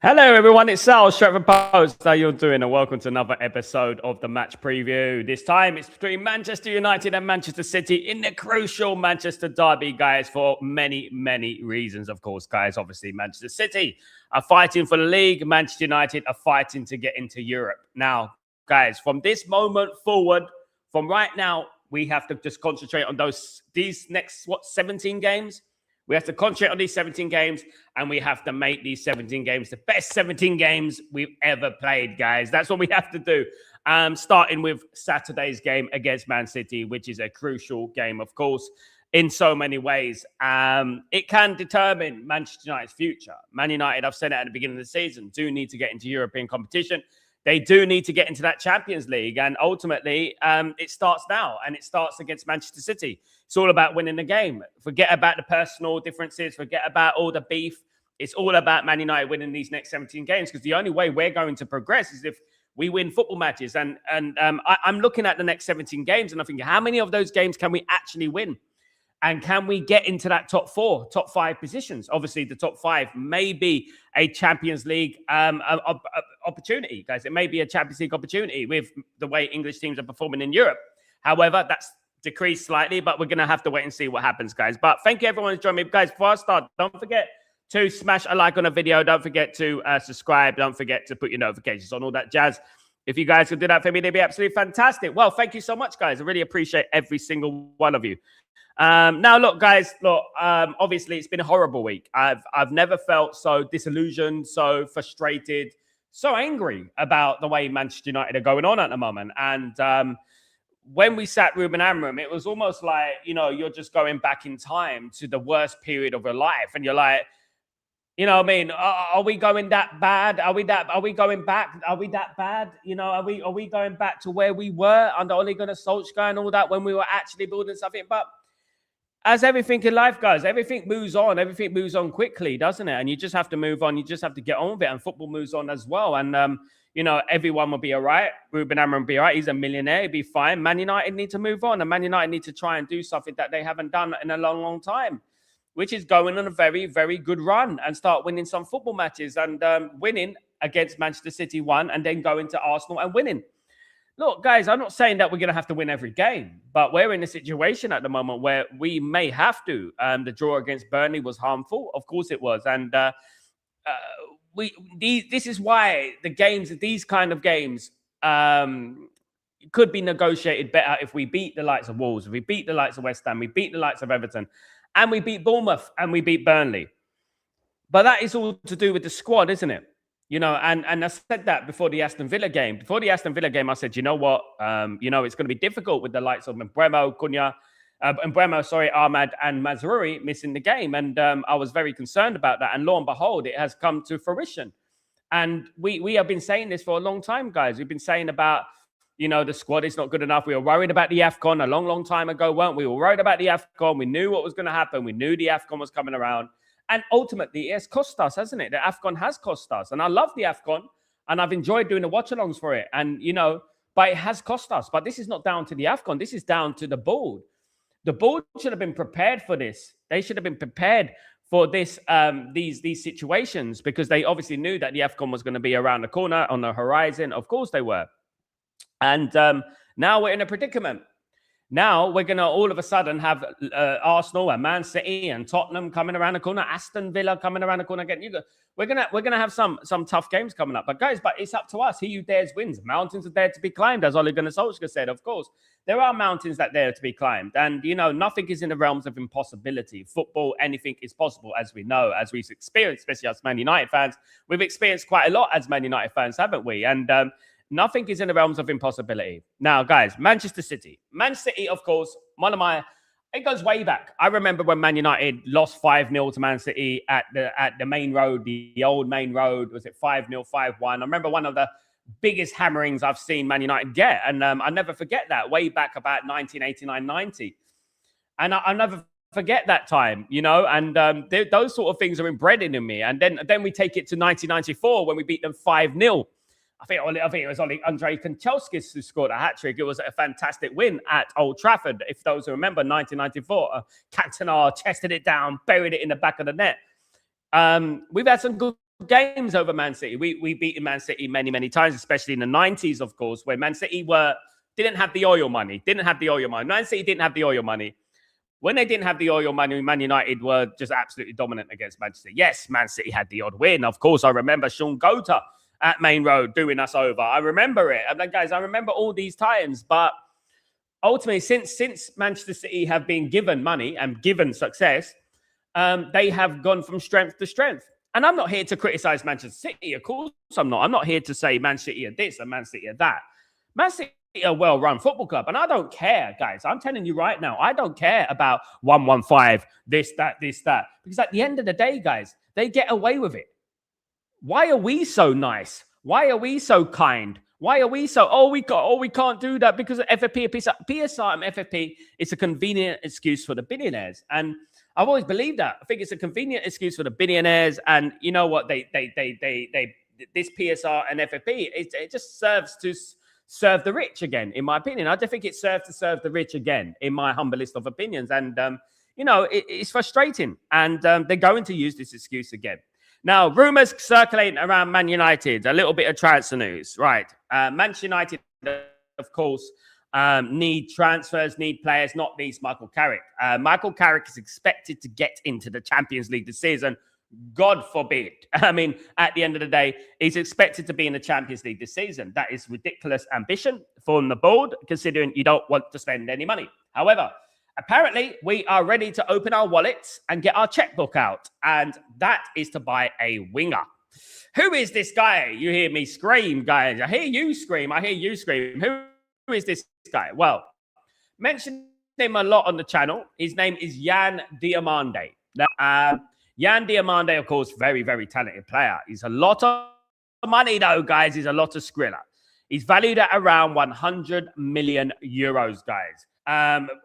Hello, everyone. It's Sal, Stretford Post. How you doing? And welcome to another episode of the match preview. This time, it's between Manchester United and Manchester City in the crucial Manchester derby, guys, for many, many reasons, of course, guys. Obviously, Manchester City are fighting for the league. Manchester United are fighting to get into Europe. Now, guys, from this moment forward, from right now, we have to just concentrate on these next, 17 games? We have to concentrate on these 17 games, and we have to make these 17 games the best 17 games we've ever played, guys. That's what we have to do. Starting with Saturday's game against Man City, which is a crucial game, of course, in so many ways. It can determine Manchester United's future. Man United, I've said it at the beginning of the season, do need to get into European competition. They do need to get into that Champions League. And ultimately, it starts now, and it starts against Manchester City. It's all about winning the game. Forget about the personal differences. Forget about all the beef. It's all about Man United winning these next 17 games, because the only way we're going to progress is if we win football matches. And I'm looking at the next 17 games, and I'm thinking, how many of those games can we actually win? And can we get into that top 5 positions? Obviously, the top 5 may be a Champions League opportunity, guys. It may be a Champions League opportunity with the way English teams are performing in Europe. However, that's decreased slightly, but we're going to have to wait and see what happens, guys. But thank you, everyone, who's joined me. Guys, before I start, don't forget to smash a like on the video. Don't forget to subscribe. Don't forget to put your notifications on, all that jazz. If you guys could do that for me, they'd be absolutely fantastic. Well, thank you so much, guys. I really appreciate every single one of you. Now, look, guys, obviously it's been a horrible week. I've never felt so disillusioned, so frustrated, so angry about the way Manchester United are going on at the moment. And when we sat Ruben Amorim, it was almost like, you're just going back in time to the worst period of your life. And you're like, are we going that bad? Are we going back? Are we that bad? Are we going back to where we were under Ole Gunnar Solskjaer and all that, when we were actually building something? But as everything in life goes, everything moves on. Everything moves on quickly, doesn't it? And you just have to move on. You just have to get on with it. And football moves on as well. And, everyone will be all right. Ruben Amorim will be all right. He's a millionaire. He'll be fine. Man United need to move on. And Man United need to try and do something that they haven't done in a long, long time, which is going on a very, very good run and start winning some football matches and winning against Manchester City and then going to Arsenal and winning. Look, guys, I'm not saying that we're going to have to win every game, but we're in a situation at the moment where we may have to. The draw against Burnley was harmful. Of course it was. And this is why these kind of games could be negotiated better if we beat the likes of Wolves, if we beat the likes of West Ham, we beat the likes of Everton, and we beat Bournemouth, and we beat Burnley. But that is all to do with the squad, isn't it? And I said that before the Aston Villa game. Before the Aston Villa game, I said, you know what? It's going to be difficult with the likes of Ahmad and Mazraoui missing the game. And I was very concerned about that. And lo and behold, it has come to fruition. And we have been saying this for a long time, guys. We've been saying about, the squad is not good enough. We were worried about the AFCON a long, long time ago, weren't we? We were worried about the AFCON. We knew what was going to happen. We knew the AFCON was coming around. And ultimately, it's cost us, hasn't it? The AFCON has cost us. And I love the AFCON, and I've enjoyed doing the watch-alongs for it. And, but it has cost us. But this is not down to the AFCON. This is down to the board. The board should have been prepared for this. They should have been prepared for this, these situations, because they obviously knew that the AFCON was going to be around the corner, on the horizon. Of course they were. And now we're in a predicament. Now we're going to all of a sudden have Arsenal and Man City and Tottenham coming around the corner, Aston Villa coming around the corner again. We're gonna have some tough games coming up. But guys, it's up to us. He who dares wins. Mountains are there to be climbed, as Ole Gunnar Solskjaer said. Of course, there are mountains that are there to be climbed, and nothing is in the realms of impossibility. Football, anything is possible, as we know, as we've experienced, especially as Man United fans. We've experienced quite a lot as Man United fans, haven't we? And nothing is in the realms of impossibility. Now, guys, Manchester City. Man City, of course, it goes way back. I remember when Man United lost 5-0 to Man City at the main road, the old main road. Was it 5-0, 5-1? I remember one of the biggest hammerings I've seen Man United get. And I never forget that, way back about 1989-90. And I never forget that time, and those sort of things are inbred in me. And then we take it to 1994 when we beat them 5-0. I think it was only Andrei Kanchelskis who scored a hat-trick. It was a fantastic win at Old Trafford. If those who remember, 1994, Cantona chested it down, buried it in the back of the net. We've had some good games over Man City. We beat Man City many times, especially in the 90s, of course, when Man City didn't have the oil money. Man City didn't have the oil money. When they didn't have the oil money, Man United were just absolutely dominant against Manchester City. Yes, Man City had the odd win. Of course, I remember Sean Gota at Main Road doing us over. I remember it. I'm like, guys, I remember all these times. But ultimately, since Manchester City have been given money and given success, they have gone from strength to strength. And I'm not here to criticize Manchester City. Of course, I'm not. I'm not here to say Man City are this and Man City are that. Man City a well-run football club, and I don't care, guys. I'm telling you right now, I don't care about 115, this, that, because at the end of the day, guys, they get away with it. Why are we so nice? Why are we so kind? Why are we so, we can't do that because of FFP, PSR and FFP, it's a convenient excuse for the billionaires. And I've always believed that. I think it's a convenient excuse for the billionaires. And you know what? This PSR and FFP, it just serves to serve the rich again, in my opinion. I just think it serves to serve the rich again, in my humblest of opinions. And, it's frustrating. And they're going to use this excuse again. Now, rumours circulating around Man United, a little bit of transfer news. Right. Manchester United, of course, need transfers, need players, not least Michael Carrick. Michael Carrick is expected to get into the Champions League this season. God forbid. I mean, at the end of the day, he's expected to be in the Champions League this season. That is ridiculous ambition from the board, considering you don't want to spend any money. However, apparently, we are ready to open our wallets and get our checkbook out. And that is to buy a winger. Who is this guy? You hear me scream, guys. I hear you scream. Who is this guy? Well, mentioned him a lot on the channel. His name is Yan Diomande. Now, Yan Diomande, of course, very, very talented player. He's a lot of money, though, guys. He's a lot of skrilla. He's valued at around 100 million euros, guys.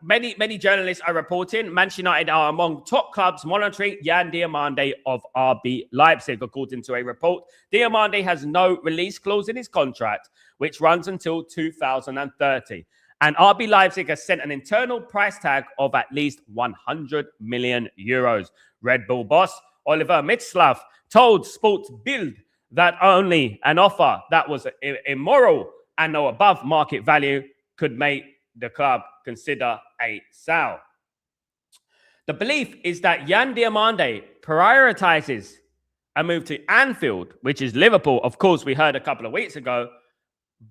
Many journalists are reporting Manchester United are among top clubs monitoring Yan Diomande of RB Leipzig, according to a report. Diomande has no release clause in his contract, which runs until 2030. And RB Leipzig has sent an internal price tag of at least 100 million euros. Red Bull boss Oliver Mitzlaff told Sports Bild that only an offer that was immoral and no above market value could make the club consider a sale. The belief is that Yan Diomande prioritizes a move to Anfield, which is Liverpool. Of course, we heard a couple of weeks ago,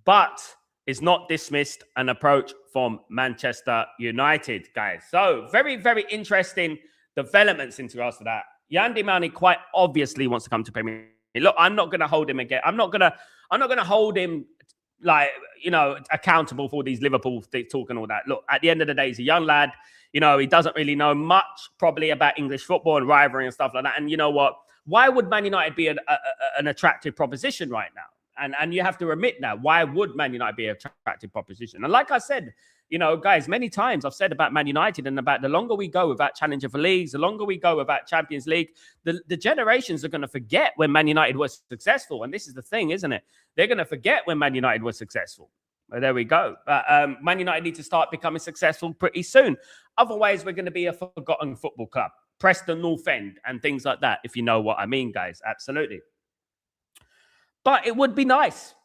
but is not dismissed an approach from Manchester United, guys. So very, very interesting developments in regards to that. Yan Diomande quite obviously wants to come to Premier League. Look, I'm not going to hold him again. I'm not going to hold him accountable for these Liverpool talk and all that. Look, at the end of the day, he's a young lad. He doesn't really know much probably about English football and rivalry and stuff like that. And you know what? Why would Man United be an attractive proposition right now? And you have to admit now, why would Man United be an attractive proposition? And like I said, guys, many times I've said about Man United and about the longer we go without Challenger for Leagues, the longer we go without Champions League, the generations are going to forget when Man United was successful. And this is the thing, isn't it? They're going to forget when Man United was successful. Well, there we go. Man United need to start becoming successful pretty soon. Otherwise, we're going to be a forgotten football club. Preston North End and things like that, if you know what I mean, guys. Absolutely. But it would be nice.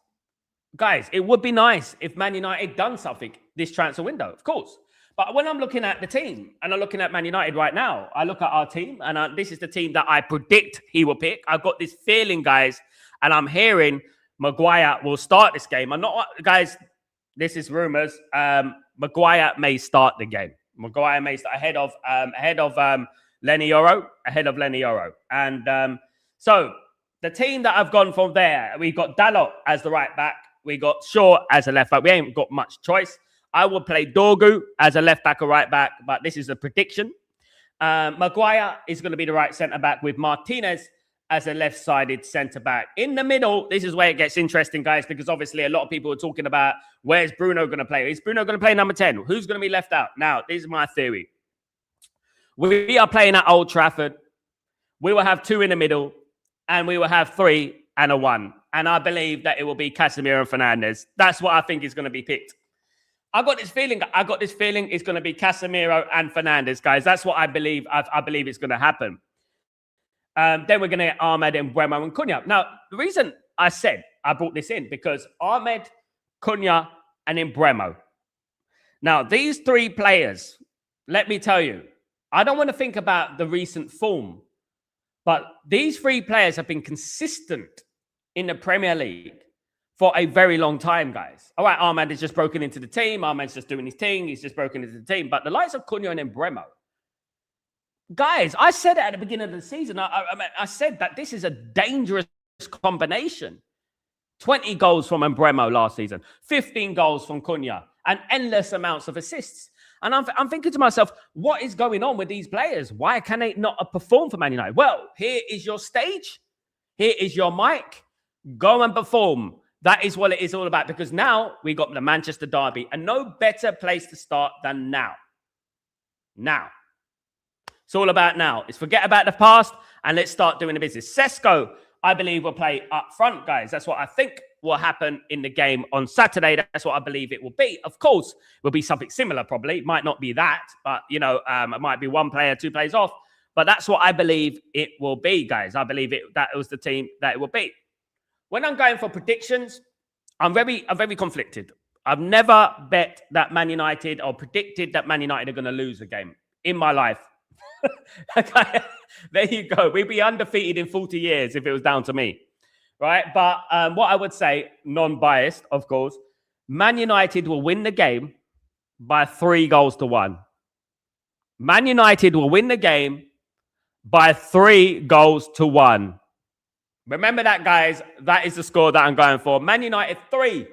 Guys, it would be nice if Man United done something this transfer window, of course. But when I'm looking at the team and I'm looking at Man United right now, I look at our team and this is the team that I predict he will pick. I've got this feeling, guys, and I'm hearing Maguire will start this game. I'm not, guys, this is rumors. Maguire may start the game. Maguire may start ahead of Lenny Yoro. And so the team that I've gone from there, we've got Dalot as the right back. We got Shaw as a left back. We ain't got much choice. I would play Dorgu as a left back or right back, but this is a prediction. Maguire is going to be the right centre back with Martinez as a left-sided centre back. In the middle, this is where it gets interesting, guys, because obviously a lot of people are talking about where's Bruno going to play? Is Bruno going to play number 10? Who's going to be left out? Now, this is my theory. We are playing at Old Trafford. We will have 2 in the middle, and we will have 3 and a 1. And I believe that it will be Casemiro and Fernandes. That's what I think is going to be picked. I got this feeling it's going to be Casemiro and Fernandes, guys. That's what I believe. I believe it's going to happen. Then we're going to get Ahmed and Bremo and Cunha. Now, the reason I said I brought this in, because Ahmed, Cunha, and then Bremo. Now, these three players, let me tell you, I don't want to think about the recent form, but these three players have been consistent in the Premier League for a very long time, guys. All right, Ahmed has just broken into the team. Ahmed's just doing his thing. He's just broken into the team. But the likes of Cunha and then Bremo, guys, I said it at the beginning of the season. I said that this is a dangerous combination. 20 goals from Bremo last season, 15 goals from Cunha, and endless amounts of assists. And I'm thinking to myself, what is going on with these players? Why can they not perform for Man United? Well, here is your stage. Here is your mic. Go and perform. That is what it is all about, because now we got the Manchester derby, and no better place to start than now. Now. It's all about now. It's forget about the past and let's start doing the business. Sesko, I believe, will play up front, guys. That's what I think will happen in the game on Saturday. That's what I believe it will be. Of course, it will be something similar, probably. It might not be that, but, you know, it might be one player, two players off. But that's what I believe it will be, guys. I believe that was the team that it will be. When I'm going for predictions, I'm very conflicted. I've never bet that Man United or predicted that Man United are going to lose a game in my life. Okay, there you go. We'd be undefeated in 40 years if it was down to me, right? But what I would say, non-biased, of course, Man United will win the game by 3-1. Man United will win the game by 3-1. Remember that, guys. That is the score that I'm going for. Man United 3,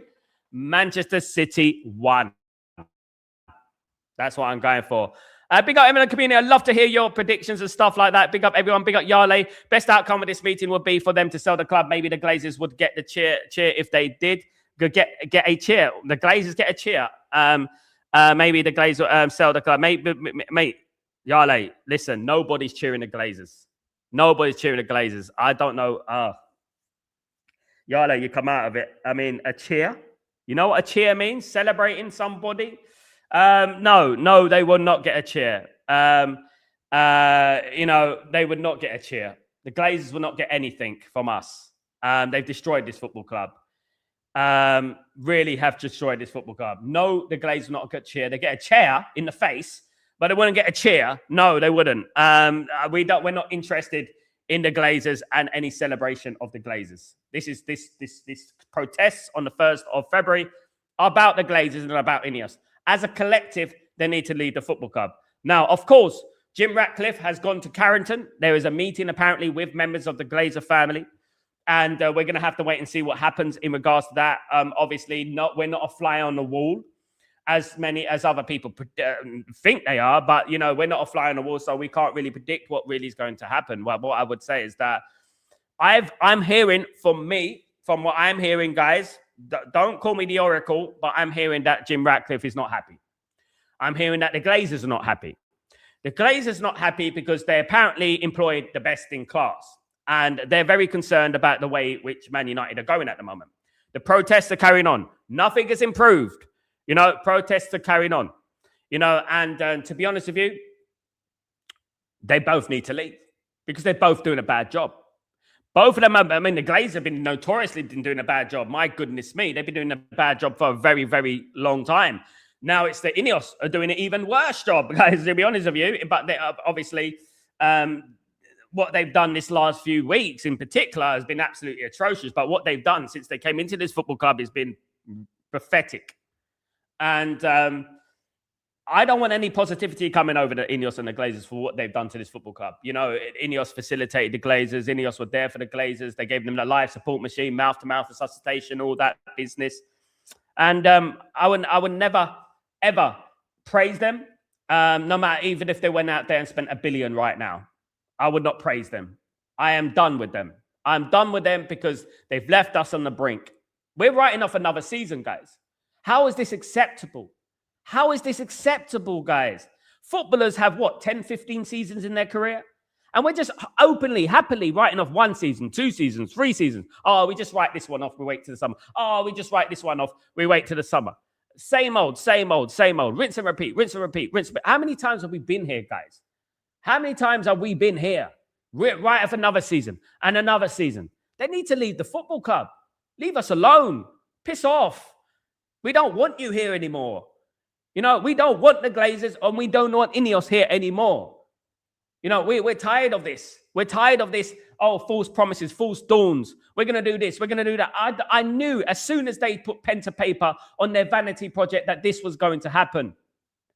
Manchester City 1. That's what I'm going for. Big up everyone in the community. I'd love to hear your predictions and stuff like that. Big up everyone. Big up Yale. Best outcome of this meeting would be for them to sell the club. Maybe the Glazers would get the cheer if they did. Get a cheer. The Glazers get a cheer. Maybe the Glazers sell the club. Mate, Yale, listen, nobody's cheering the Glazers. Nobody's cheering the Glazers. I don't know. Yale, you come out of it. I mean, a cheer. You know what a cheer means? Celebrating somebody. No, they will not get a cheer. You know, they would not get a cheer. The Glazers will not get anything from us. They've destroyed this football club. Really have destroyed this football club. No, the Glazers will not get a cheer. They get a chair in the face, but they wouldn't get a cheer. No, they wouldn't. We're not interested in the Glazers and any celebration of the Glazers. This protests on the 1st of February about the Glazers and about Ineos. As a collective, they need to leave the football club. Now, of course, Jim Ratcliffe has gone to Carrington. There is a meeting apparently with members of the Glazer family. And we're going to have to wait and see what happens in regards to that. Obviously, we're not a fly on the wall as many as other people think they are. But, you know, we're not a fly on the wall, so we can't really predict what really is going to happen. Well, what I would say is that I'm hearing from what I'm hearing, guys, don't call me the Oracle, but I'm hearing that Jim Ratcliffe is not happy. I'm hearing that the Glazers are not happy. The Glazers are not happy because they apparently employed the best in class. And they're very concerned about the way which Man United are going at the moment. The protests are carrying on. Nothing has improved. You know, protests are carrying on. You know, and to be honest with you, they both need to leave because they're both doing a bad job. Both of them, I mean, the Glazers have been notoriously doing a bad job. My goodness me, they've been doing a bad job for a very, very long time. Now it's the Ineos are doing an even worse job, guys, to be honest with you. But they obviously, what they've done this last few weeks in particular has been absolutely atrocious. But what they've done since they came into this football club has been pathetic. And I don't want any positivity coming over the Ineos and the Glazers for what they've done to this football club. You know, Ineos facilitated the Glazers. Ineos were there for the Glazers. They gave them the life support machine, mouth-to-mouth resuscitation, all that business. And I would never, ever praise them, no matter even if they went out there and spent $1 billion right now. I would not praise them. I am done with them. I'm done with them because they've left us on the brink. We're writing off another season, guys. How is this acceptable? How is this acceptable, guys? Footballers have, 10, 15 seasons in their career? And we're just openly, happily writing off 1 season, 2 seasons, 3 seasons. Oh, we just write this one off, we wait till the summer. Oh, we just write this one off, we wait till the summer. Same old, same old, same old. Rinse and repeat, rinse and repeat, rinse and repeat. How many times have we been here, guys? How many times have we been here? Right of another season and another season. They need to leave the football club. Leave us alone. Piss off. We don't want you here anymore. You know, we don't want the Glazers and we don't want Ineos here anymore. You know, we're tired of this. We're tired of this, false promises, false dawns. We're going to do this. We're going to do that. I knew as soon as they put pen to paper on their vanity project that this was going to happen.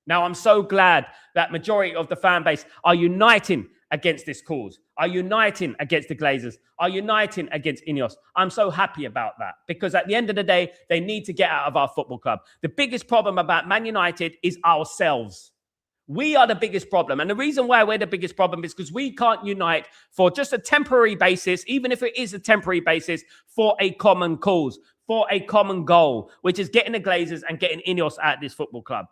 Now, I'm so glad that majority of the fan base are uniting against this cause, are uniting against the Glazers, are uniting against Ineos. I'm so happy about that because at the end of the day, they need to get out of our football club. The biggest problem about Man United is ourselves. We are the biggest problem. And the reason why we're the biggest problem is because we can't unite for just a temporary basis, even if it is a temporary basis, for a common cause, for a common goal, which is getting the Glazers and getting Ineos out of this football club.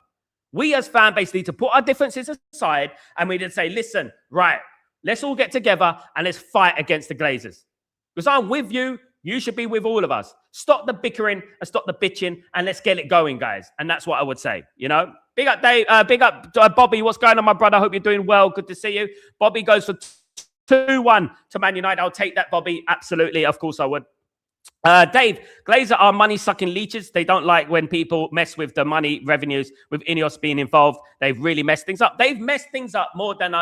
We as fan base need to put our differences aside and we just say, listen, right, let's all get together and let's fight against the Glazers. Because I'm with you. You should be with all of us. Stop the bickering and stop the bitching and let's get it going, guys. And that's what I would say, you know. Big up, Dave. Big up, Bobby. What's going on, my brother? Hope you're doing well. Good to see you. Bobby goes for 2-1 to Man United. I'll take that, Bobby. Absolutely. Of course I would. Dave, Glazer are money-sucking leeches. They don't like when people mess with the money revenues with Ineos being involved. They've really messed things up. They've messed things up more than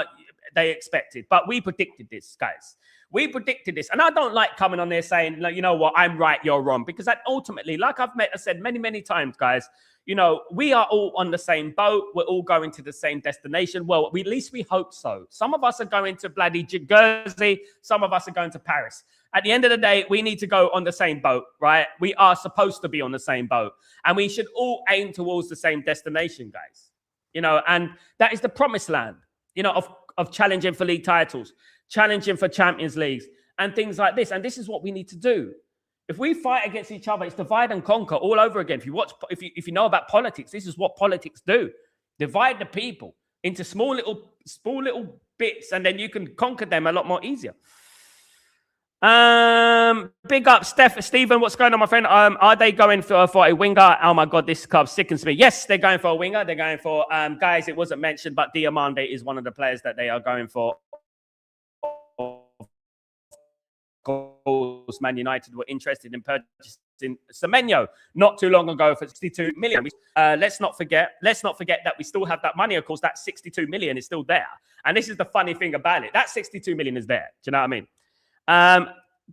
they expected. But we predicted this, guys. We predicted this. And I don't like coming on there saying, you know what, I'm right, you're wrong. Because that ultimately, like I said many, many times, guys, you know, we are all on the same boat. We're all going to the same destination. Well, at least we hope so. Some of us are going to bloody Jersey. Some of us are going to Paris. At the end of the day, we need to go on the same boat, right? We are supposed to be on the same boat. And we should all aim towards the same destination, guys. You know, and that is the promised land, you know, of challenging for league titles, challenging for Champions Leagues and things like this. And this is what we need to do. If we fight against each other, it's divide and conquer all over again. If you know about politics, this is what politics do. Divide the people into small little bits, and then you can conquer them a lot more easier. Big up, Stephen. What's going on, my friend? Are they going for a winger? Oh my God, this club sickens me. Yes, they're going for a winger. They're going for guys. It wasn't mentioned, but Diamande is one of the players that they are going for. Man United were interested in purchasing Semenyo not too long ago for 62 million. Let's not forget that we still have that money. Of course, that 62 million is still there. And this is the funny thing about it. That 62 million is there. Do you know what I mean?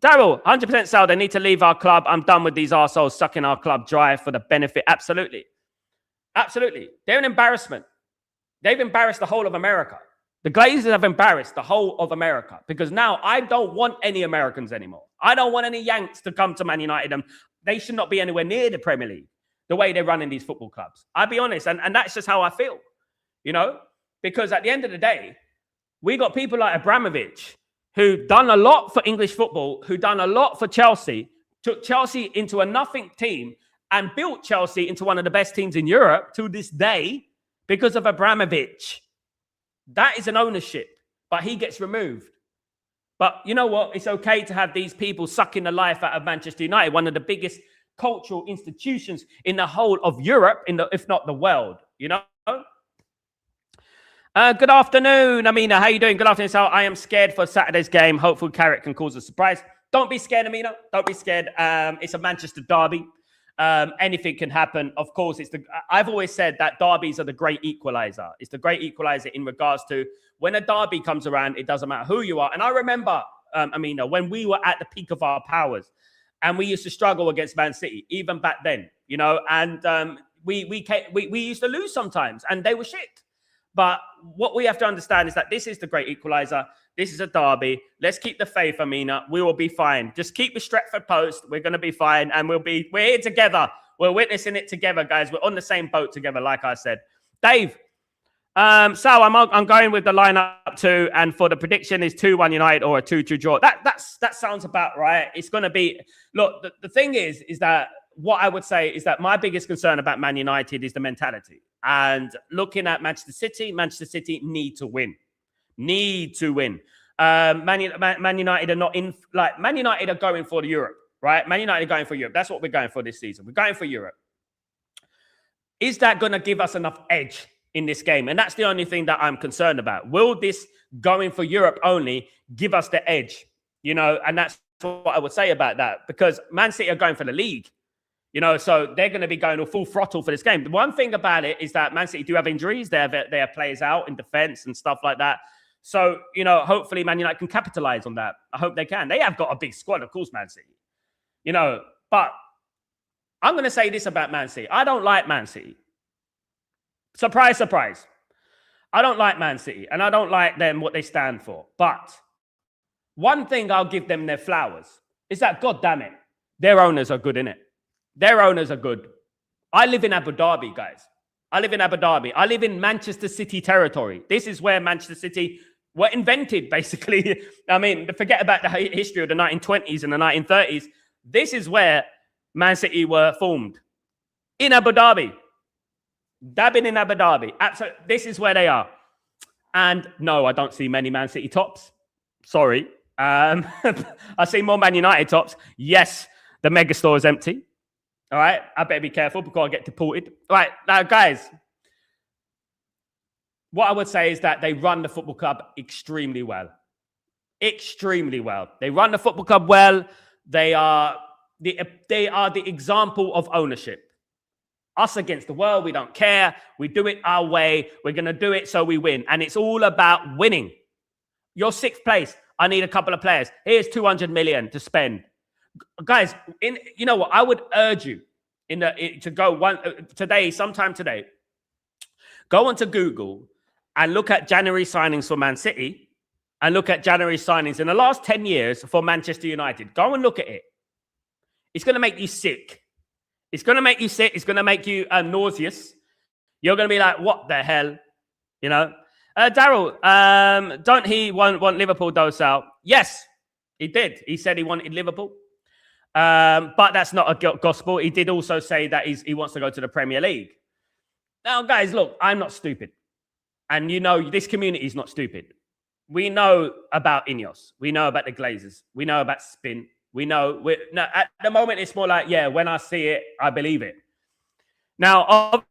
Daryl, 100% Sal, they need to leave our club. I'm done with these arseholes sucking our club dry for the benefit. Absolutely. Absolutely. They're an embarrassment. They've embarrassed the whole of America. The Glazers have embarrassed the whole of America because now I don't want any Americans anymore. I don't want any Yanks to come to Man United, and they should not be anywhere near the Premier League the way they're running these football clubs. I'll be honest, and that's just how I feel, you know, because at the end of the day, we got people like Abramovich who done a lot for English football, who done a lot for Chelsea, took Chelsea into a nothing team and built Chelsea into one of the best teams in Europe to this day because of Abramovich. That is an ownership, but he gets removed. But you know what? It's okay to have these people sucking the life out of Manchester United, one of the biggest cultural institutions in the whole of Europe, if not the world, you know? Good afternoon, Amina. How you doing? Good afternoon, Sal. I am scared for Saturday's game. Hopefully, Carrick can cause a surprise. Don't be scared, Amina. Don't be scared. It's a Manchester derby. Anything can happen. Of course, I've always said that derbies are the great equalizer. It's the great equalizer in regards to when a derby comes around, it doesn't matter who you are. And I remember, Amina, when we were at the peak of our powers and we used to struggle against Man City, even back then, you know, and we used to lose sometimes and they were shit. But what we have to understand is that this is the great equalizer. This is a derby. Let's keep the faith, Amina. We will be fine. Just keep the Stretford Post. We're going to be fine. And we're here together. We're witnessing it together, guys. We're on the same boat together, like I said. Dave, Sal, I'm going with the lineup too. And for the prediction is 2-1 United or a 2-2 draw. That sounds about right. It's going to be, look, the thing is that what I would say is that my biggest concern about Man United is the mentality. And looking at Manchester City need to win. Need to win. Man United are not in, like, Man United are going for Europe, right? Man United are going for Europe. That's what we're going for this season. We're going for Europe. Is that going to give us enough edge in this game. And that's the only thing that I'm concerned about. Will this going for Europe only give us the edge? And that's what I would say about that, because Man City are going for the league, so they're going to be going full throttle for this game. The one thing about it is that Man City do have injuries. They have players out in defense and stuff like that. So, hopefully Man United can capitalize on that. I hope they can. They have got a big squad, of course, Man City, but I'm going to say this about Man City. I don't like Man City. Surprise, surprise. I don't like Man City, and I don't like them, what they stand for. But one thing I'll give them their flowers is that, God damn it, their owners are good, innit? Their owners are good. I live in Abu Dhabi, guys. I live in Abu Dhabi. I live in Manchester City territory. This is where Manchester City were invented, basically. I mean, forget about the history of the 1920s and the 1930s. This is where Man City were formed. In Abu Dhabi. Dabbing in Abu Dhabi. Absolutely. This is where they are. And no, I don't see many Man City tops. Sorry. I see more Man United tops. Yes, the megastore is empty. All right. I better be careful before I get deported. All right. Now, guys, what I would say is that they run the football club extremely well. Extremely well. They run the football club well. They are the example of ownership. Us against the world, we don't care. We do it our way. We're going to do it so we win. And it's all about winning. You're 6th place. I need a couple of players. Here's 200 million to spend. Guys, you know what? I would urge you to go sometime today, go onto Google and look at January signings for Man City and look at January signings in the last 10 years for Manchester United. Go and look at it. It's going to make you sick. It's going to make you sick. It's going to make you nauseous. You're going to be like, what the hell? Daryl, don't he want Liverpool, though, Sal? Yes, he did. He said he wanted Liverpool. But that's not a gospel. He did also say that he wants to go to the Premier League. Now, guys, look, I'm not stupid. And this community is not stupid. We know about Ineos. We know about the Glazers. We know about Spin. We know, at the moment, it's more like, yeah, when I see it, I believe it. Now,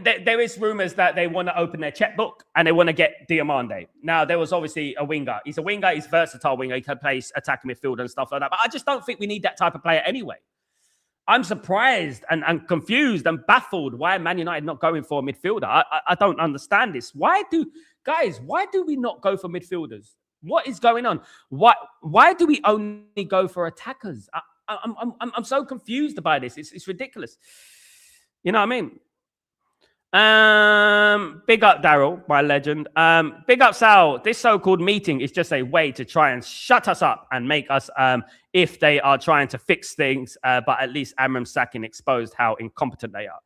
there is rumors that they want to open their checkbook and they want to get Diamande. Now, there was obviously a winger. He's a winger. He's a versatile winger. He can play attacking midfield and stuff like that. But I just don't think we need that type of player anyway. I'm surprised and confused and baffled why Man United not going for a midfielder. I don't understand this. Why do we not go for midfielders? What is going on? Why do we only go for attackers? I'm so confused by this. It's ridiculous. You know what I mean? Big up Daryl, my legend. Big up Sal. This so-called meeting is just a way to try and shut us up and make us, if they are trying to fix things, but at least Amram's sacking exposed how incompetent they are.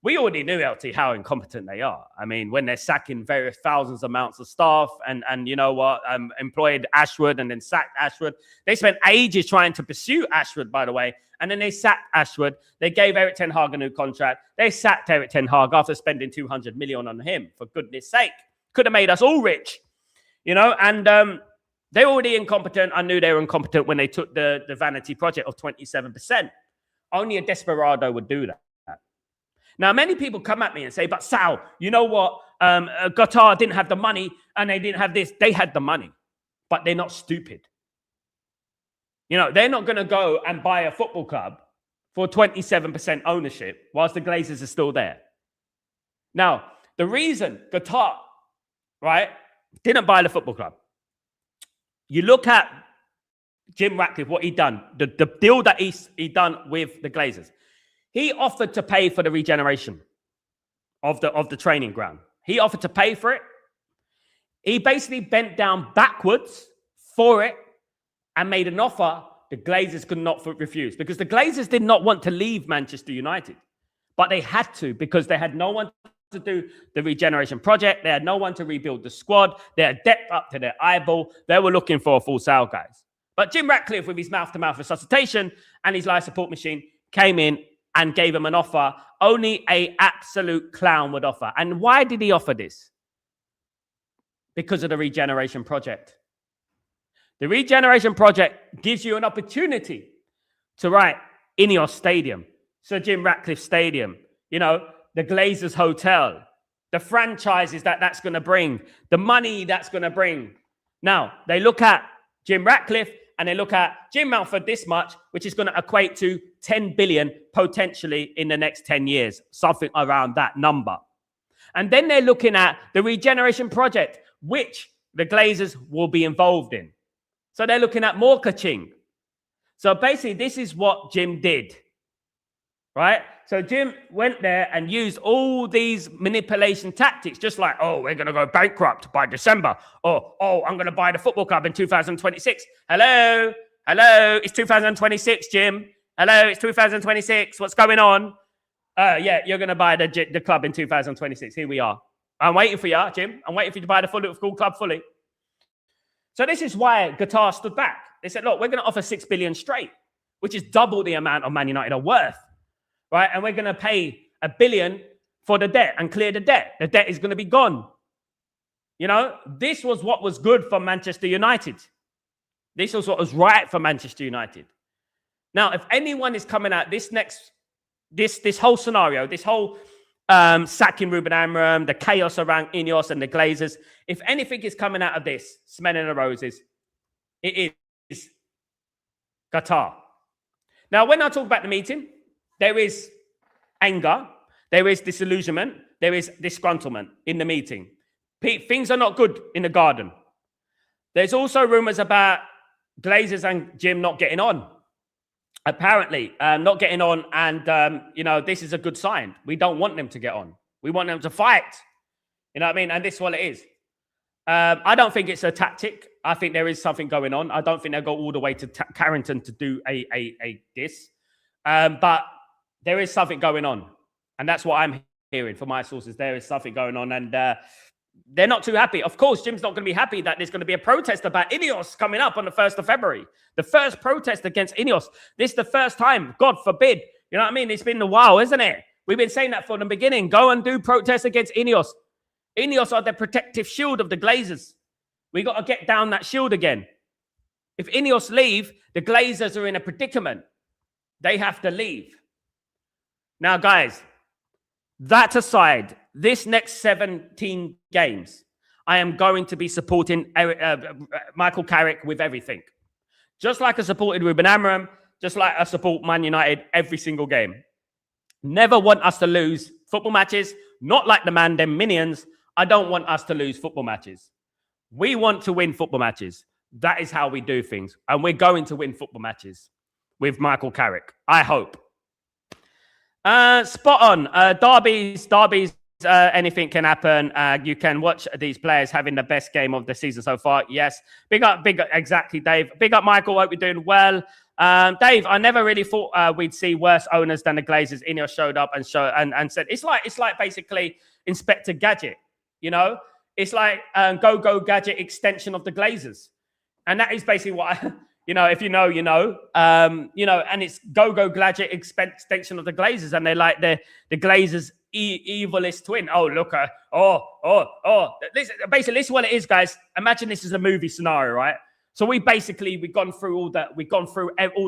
We already knew, LT, how incompetent they are. I mean, when they're sacking various thousands of amounts of staff and you know what, employed Ashwood and then sacked Ashwood. They spent ages trying to pursue Ashwood, by the way, and then they sacked Ashwood. They gave Erik ten Hag a new contract. They sacked Erik ten Hag after spending 200 million on him, for goodness sake. Could have made us all rich, and they're already incompetent. I knew they were incompetent when they took the vanity project of 27%. Only a desperado would do that. Now, many people come at me and say, but Sal, you know what? Qatar didn't have the money and they didn't have this. They had the money, but they're not stupid. They're not going to go and buy a football club for 27% ownership whilst the Glazers are still there. Now, the reason Qatar, right, didn't buy the football club, you look at Jim Ratcliffe, what he done, the deal that he done with the Glazers. He offered to pay for the regeneration of the training ground. He offered to pay for it. He basically bent down backwards for it and made an offer the Glazers could not refuse, because the Glazers did not want to leave Manchester United, but they had to, because they had no one to do the regeneration project. They had no one to rebuild the squad. They had depth up to their eyeball. They were looking for a full sale, guys. But Jim Ratcliffe, with his mouth-to-mouth resuscitation and his life support machine, came in and gave him an offer only an absolute clown would offer. And why did he offer this? Because of the regeneration project. The regeneration project gives you an opportunity to write Ineos Stadium, Sir Jim Ratcliffe Stadium, the Glazers Hotel, the franchises that's going to bring, the money that's going to bring. Now, they look at Jim Ratcliffe and they look at Jim Mountford this much, which is going to equate to 10 billion potentially in the next 10 years, something around that number. And then they're looking at the regeneration project, which the Glazers will be involved in. So they're looking at more ka-ching. So basically, this is what Jim did, right? So Jim went there and used all these manipulation tactics, just like, oh, we're going to go bankrupt by December. Or, oh, I'm going to buy the football club in 2026. Hello? It's 2026, Jim. Hello, it's 2026. What's going on? Yeah, you're going to buy the club in 2026. Here we are. I'm waiting for you, Jim. I'm waiting for you to buy the full club fully. So this is why Qatar stood back. They said, look, we're going to offer 6 billion straight, which is double the amount of Man United are worth, right? And we're going to pay 1 billion for the debt and clear the debt. The debt is going to be gone. You know, this was what was good for Manchester United. This was what was right for Manchester United. Now, if anyone is coming out this whole scenario, this whole sacking Ruben Amorim, the chaos around Ineos and the Glazers, if anything is coming out of this, smelling the roses, it is Qatar. Now, when I talk about the meeting, there is anger, there is disillusionment, there is disgruntlement in the meeting. Things are not good in the garden. There's also rumors about Glazers and Jim not getting on. Apparently, not getting on, and this is a good sign. We don't want them to get on. We want them to fight. You know what I mean? And this is what it is. I don't think it's a tactic. I think there is something going on. I don't think they'll go all the way to Carrington to do a diss. But there is something going on, and that's what I'm hearing from my sources. There is something going on, and they're not too happy. Of course, Jim's not going to be happy that there's going to be a protest about Ineos coming up on the 1st of February. The first protest against Ineos. This is the first time, God forbid. You know what I mean? It's been a while, isn't it? We've been saying that from the beginning. Go and do protests against Ineos. Ineos are the protective shield of the Glazers. We got to get down that shield again. If Ineos leave, the Glazers are in a predicament. They have to leave. Now, guys, that aside, this next 17 games, I am going to be supporting Michael Carrick with everything. Just like I supported Ruben Amorim, just like I support Man United every single game. Never want us to lose football matches, not like the man, them minions. I don't want us to lose football matches. We want to win football matches. That is how we do things. And we're going to win football matches with Michael Carrick. I hope. Spot on. Derbies, anything can happen. You can watch these players having the best game of the season so far. Yes. Big up, exactly, Dave. Big up, Michael. Hope you're doing well. Dave, I never really thought we'd see worse owners than the Glazers. Ineos showed up and said it's like basically Inspector Gadget. You know, it's like Go Gadget extension of the Glazers, and that is basically what I. You know, if you know, you know, and it's Go Gadget extension of the Glazers, and they're like the Glazers evilest twin. Oh, look, basically, this is what it is, guys. Imagine this is a movie scenario, right? So we've gone through all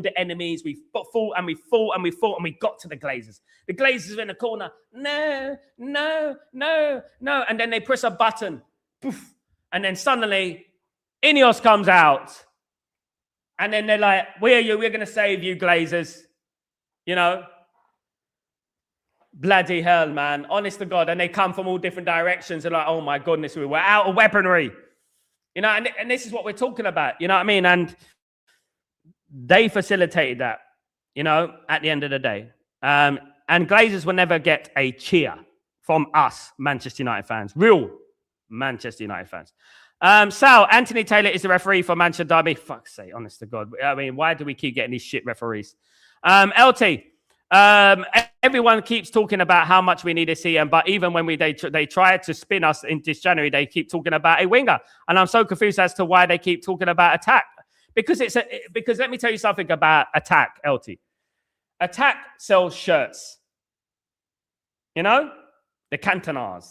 the enemies. We've fought and we fought and we fought and we got to the Glazers. The Glazers are in the corner. No. And then they press a button. Poof, and then suddenly Ineos comes out. And then they're like, where are you? We're going to save you, Glazers. You know? Bloody hell, man. Honest to God. And they come from all different directions. They're like, oh my goodness, we're out of weaponry. You know, and this is what we're talking about. You know what I mean? And they facilitated that, you know, at the end of the day. And Glazers will never get a cheer from us, Manchester United fans. Real Manchester United fans. Sal, Anthony Taylor is the referee for Manchester Derby. Fuck's sake, honest to God. I mean, why do we keep getting these shit referees? LT, everyone keeps talking about how much we need a CM, but even when they try to spin us in this January, they keep talking about a winger. And I'm so confused as to why they keep talking about attack. Because let me tell you something about attack, LT. Attack sells shirts. You know? The Cantonars.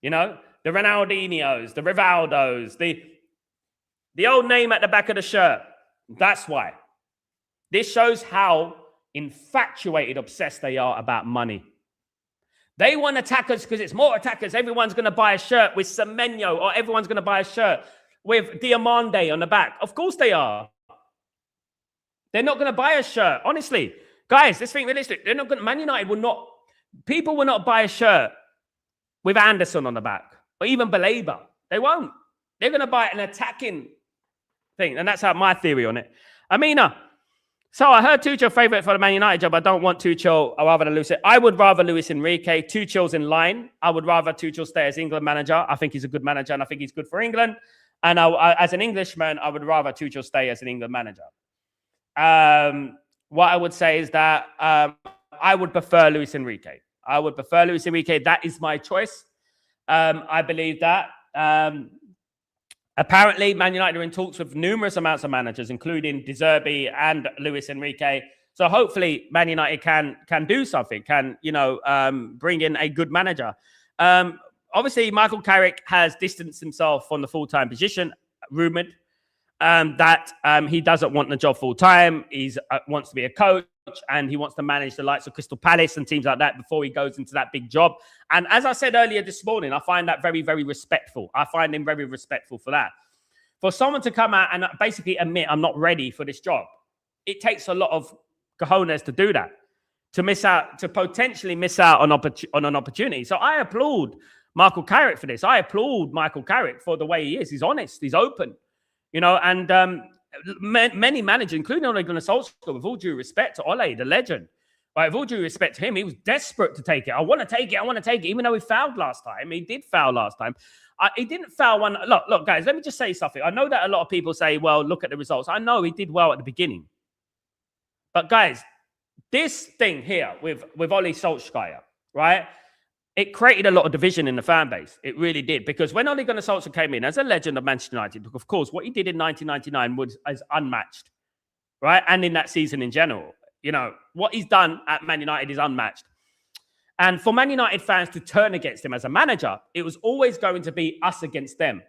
You know? The Ronaldinhos, the Rivaldos, the old name at the back of the shirt. That's why. This shows how infatuated, obsessed they are about money. They want attackers because it's more attackers. Everyone's going to buy a shirt with Semenyo, or everyone's going to buy a shirt with Diamande on the back. Of course they are. They're not going to buy a shirt. Honestly, guys, let's think realistic. They're not going. Man United will not. People will not buy a shirt with Anderson on the back, or even Baleba. They won't. They're going to buy an attacking thing, and that's how my theory on it. Amina. So I heard Tuchel favourite for the Man United job. I don't want Tuchel. I'd rather than Luis. I would rather Luis Enrique. Tuchel's in line. I would rather Tuchel stay as England manager. I think he's a good manager, and I think he's good for England. And as an Englishman, I would rather Tuchel stay as an England manager. What I would say is that I would prefer Luis Enrique. I would prefer Luis Enrique. That is my choice. I believe that. Apparently, Man United are in talks with numerous amounts of managers, including De Zerbi and Luis Enrique. So hopefully, Man United can do something, can bring in a good manager. Obviously, Michael Carrick has distanced himself from the full-time position, rumored that he doesn't want the job full-time. He wants to be a coach, and he wants to manage the likes of Crystal Palace and teams like that before he goes into that big job. And as I said earlier this morning, I find that very, very respectful. I find him very respectful for that. For someone to come out and basically admit, I'm not ready for this job, it takes a lot of cojones to do that, to potentially miss out on an opportunity. So I applaud Michael Carrick for this. I applaud Michael Carrick for the way he is. He's honest. He's open. And many managers, including Ole Gunnar Solskjaer, with all due respect to Ole, the legend, right, with all due respect to him, he was desperate to take it. I want to take it, even though he fouled last time. He did foul last time. He didn't foul one. Look, guys, let me just say something. I know that a lot of people say, well, look at the results. I know he did well at the beginning. But, guys, this thing here with Ole Solskjaer, right, it created a lot of division in the fan base. It really did. Because when Ole Gunnar Solskjaer came in as a legend of Manchester United, of course, what he did in 1999 was as unmatched, right? And in that season in general. What he's done at Man United is unmatched. And for Man United fans to turn against him as a manager, it was always going to be us against them.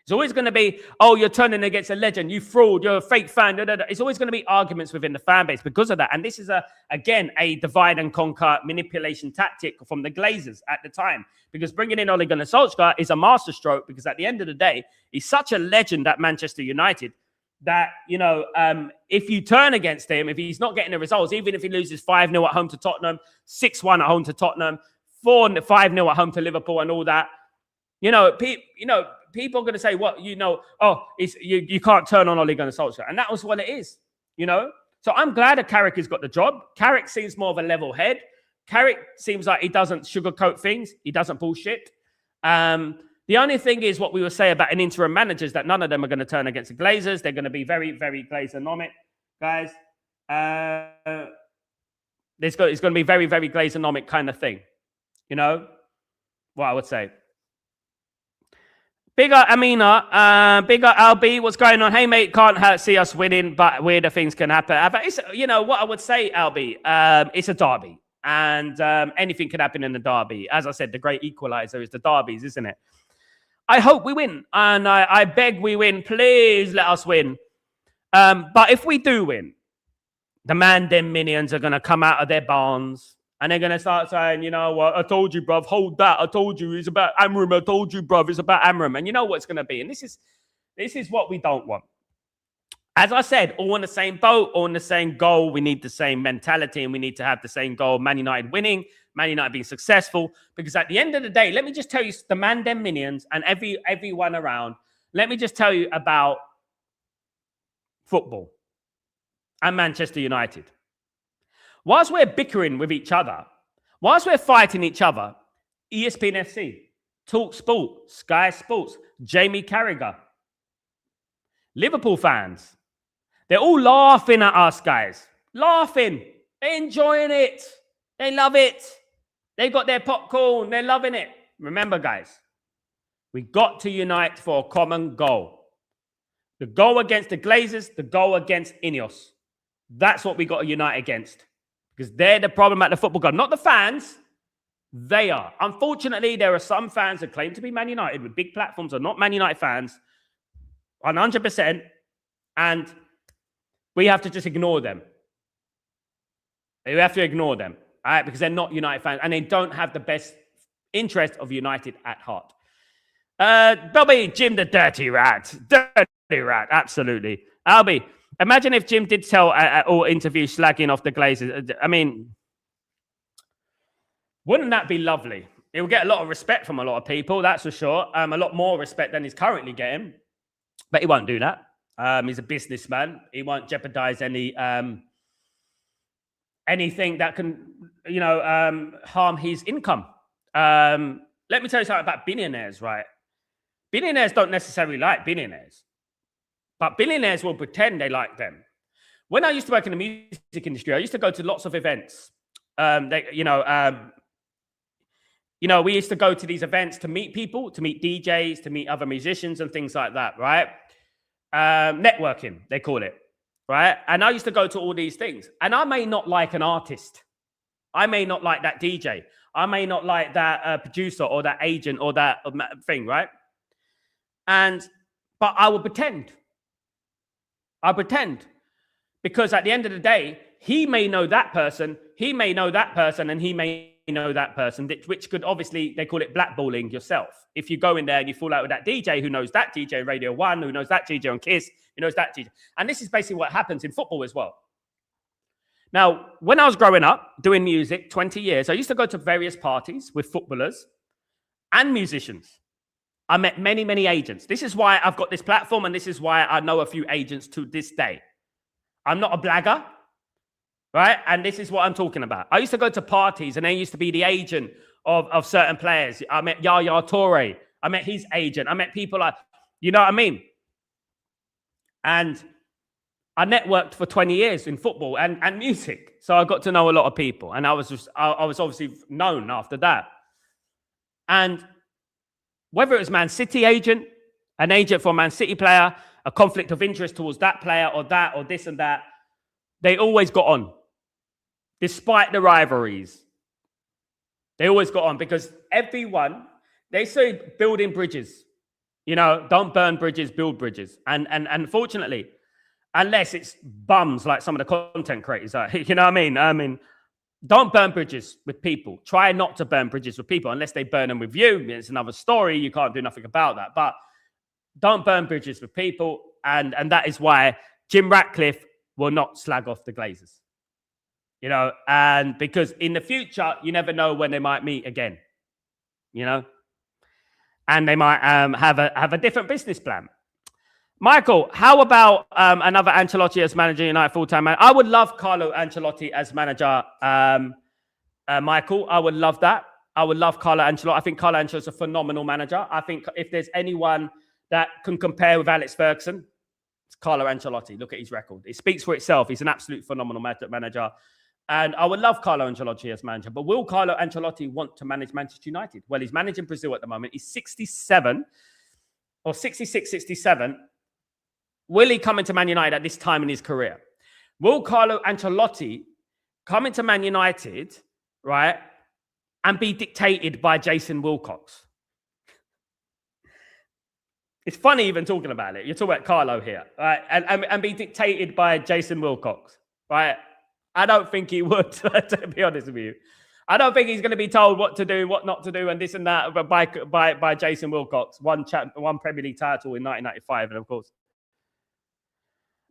It's always going to be, oh, you're turning against a legend, you fraud, you're a fake fan. It's always going to be arguments within the fan base because of that. And this is, again, a divide and conquer manipulation tactic from the Glazers at the time. Because bringing in Ole Gunnar Solskjaer is a masterstroke, because at the end of the day, he's such a legend at Manchester United that, if you turn against him, if he's not getting the results, even if he loses 5-0 at home to Tottenham, 6-1 at home to Tottenham, 5-0 at home to Liverpool and all that, people are going to say, you can't turn on Ole Gunnar Solskjaer. And that was what it is, So I'm glad that Carrick has got the job. Carrick seems more of a level head. Carrick seems like he doesn't sugarcoat things. He doesn't bullshit. The only thing is what we will say about an interim manager is that none of them are going to turn against the Glazers. They're going to be very, very Glazer-nomic, guys. It's going to be very, very Glazer-nomic kind of thing. What I would say. Bigger Amina, bigger LB, what's going on? Hey, mate, can't see us winning, but weirder things can happen. It's, what I would say, LB, it's a derby, and anything can happen in the derby. As I said, the great equalizer is the derbies, isn't it? I hope we win, and I beg we win. Please let us win. But if we do win, the them minions are going to come out of their barns. And they're going to start saying, you know what, I told you, bruv, hold that. I told you it's about Amram. I told you, bruv, it's about Amram. And you know what it's going to be. And this is what we don't want. As I said, all in the same boat, all in the same goal. We need the same mentality, and we need to have the same goal. Man United winning, Man United being successful. Because at the end of the day, let me just tell you, the them minions and everyone around, let me just tell you about football and Manchester United. Whilst we're bickering with each other, whilst we're fighting each other, ESPN FC, Talk Sport, Sky Sports, Jamie Carragher, Liverpool fans, they're all laughing at us, guys. Laughing. They're enjoying it. They love it. They got their popcorn. They're loving it. Remember, guys, we got to unite for a common goal. The goal against the Glazers, the goal against Ineos. That's what we got to unite against. Because they're the problem at the football club. Not the fans. They are. Unfortunately, there are some fans that claim to be Man United with big platforms are not Man United fans. 100%. And we have to just ignore them. We have to ignore them. all right? Because they're not United fans and they don't have the best interest of United at heart. Bobby, Jim the dirty rat. Dirty rat, absolutely. Albie, imagine if Jim did tell all interviews slagging off the Glazers. I mean, wouldn't that be lovely? He'll get a lot of respect from a lot of people, that's for sure. A lot more respect than he's currently getting. But he won't do that. He's a businessman. He won't jeopardize any anything that can, harm his income. Let me tell you something about billionaires, right? Billionaires don't necessarily like billionaires, but billionaires will pretend they like them. When I used to work in the music industry, I used to go to lots of events. We used to go to these events to meet people, to meet DJs, to meet other musicians and things like that, right? Networking, they call it, right? And I used to go to all these things. And I may not like an artist. I may not like that DJ. I may not like that producer or that agent or that thing, right? But I will pretend. I pretend. Because at the end of the day, he may know that person, he may know that person, and he may know that person, which could obviously, they call it blackballing yourself. If you go in there and you fall out with that DJ who knows that DJ Radio 1, who knows that DJ on Kiss, who knows that DJ. And this is basically what happens in football as well. Now, when I was growing up, doing music, 20 years, I used to go to various parties with footballers and musicians. I met many, many agents. This is why I've got this platform, and this is why I know a few agents to this day. I'm not a blagger, right? And this is what I'm talking about. I used to go to parties, and I used to be the agent of certain players. I met Yaya Toure. I met his agent. I met people like, you know what I mean? And I networked for 20 years in football and music. So I got to know a lot of people. And I was obviously known after that. And whether it was Man City agent, an agent for a Man City player, a conflict of interest towards that player or this and that, they always got on. Despite the rivalries. They always got on because everyone, they say building bridges. Don't burn bridges, build bridges. And unfortunately, unless it's bums like some of the content creators are, you know what I mean? Don't burn bridges with people. Try not to burn bridges with people unless they burn them with you. It's another story. You can't do nothing about that. But don't burn bridges with people. And that is why Jim Ratcliffe will not slag off the Glazers. And because in the future, you never know when they might meet again. And they might have a different business plan. Michael, how about another Ancelotti as manager, United full-time man? I would love Carlo Ancelotti as manager, Michael. I would love that. I would love Carlo Ancelotti. I think Carlo Ancelotti is a phenomenal manager. I think if there's anyone that can compare with Alex Ferguson, it's Carlo Ancelotti. Look at his record. It speaks for itself. He's an absolute phenomenal manager. And I would love Carlo Ancelotti as manager. But will Carlo Ancelotti want to manage Manchester United? Well, he's managing Brazil at the moment. He's 67 or 66, 67. Will he come into Man United at this time in his career? Will Carlo Ancelotti come into Man United, right, and be dictated by Jason Wilcox? It's funny even talking about it. You're talking about Carlo here, right? And be dictated by Jason Wilcox, right? I don't think he would, to be honest with you. I don't think he's going to be told what to do, what not to do, and this and that by Jason Wilcox. One Premier League title in 1995, and of course.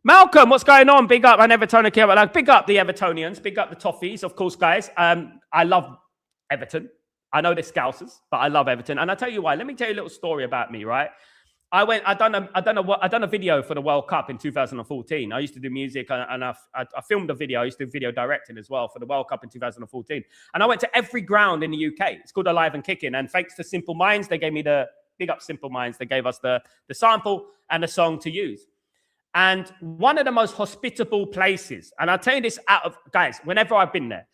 Malcolm, what's going on? Big up, an Evertonian. Big up the Evertonians. Big up the Toffees, of course, guys. I love Everton. I know they're Scousers, but I love Everton. And I'll tell you why. Let me tell you a little story about me, right? I done a video for the World Cup in 2014. I used to do music and I filmed a video. I used to do video directing as well for the World Cup in 2014. And I went to every ground in the UK. It's called Alive and Kicking. And thanks to Simple Minds, they gave me big up Simple Minds. They gave us the sample and the song to use. And one of the most hospitable places, and I'll tell you this guys, whenever I've been there,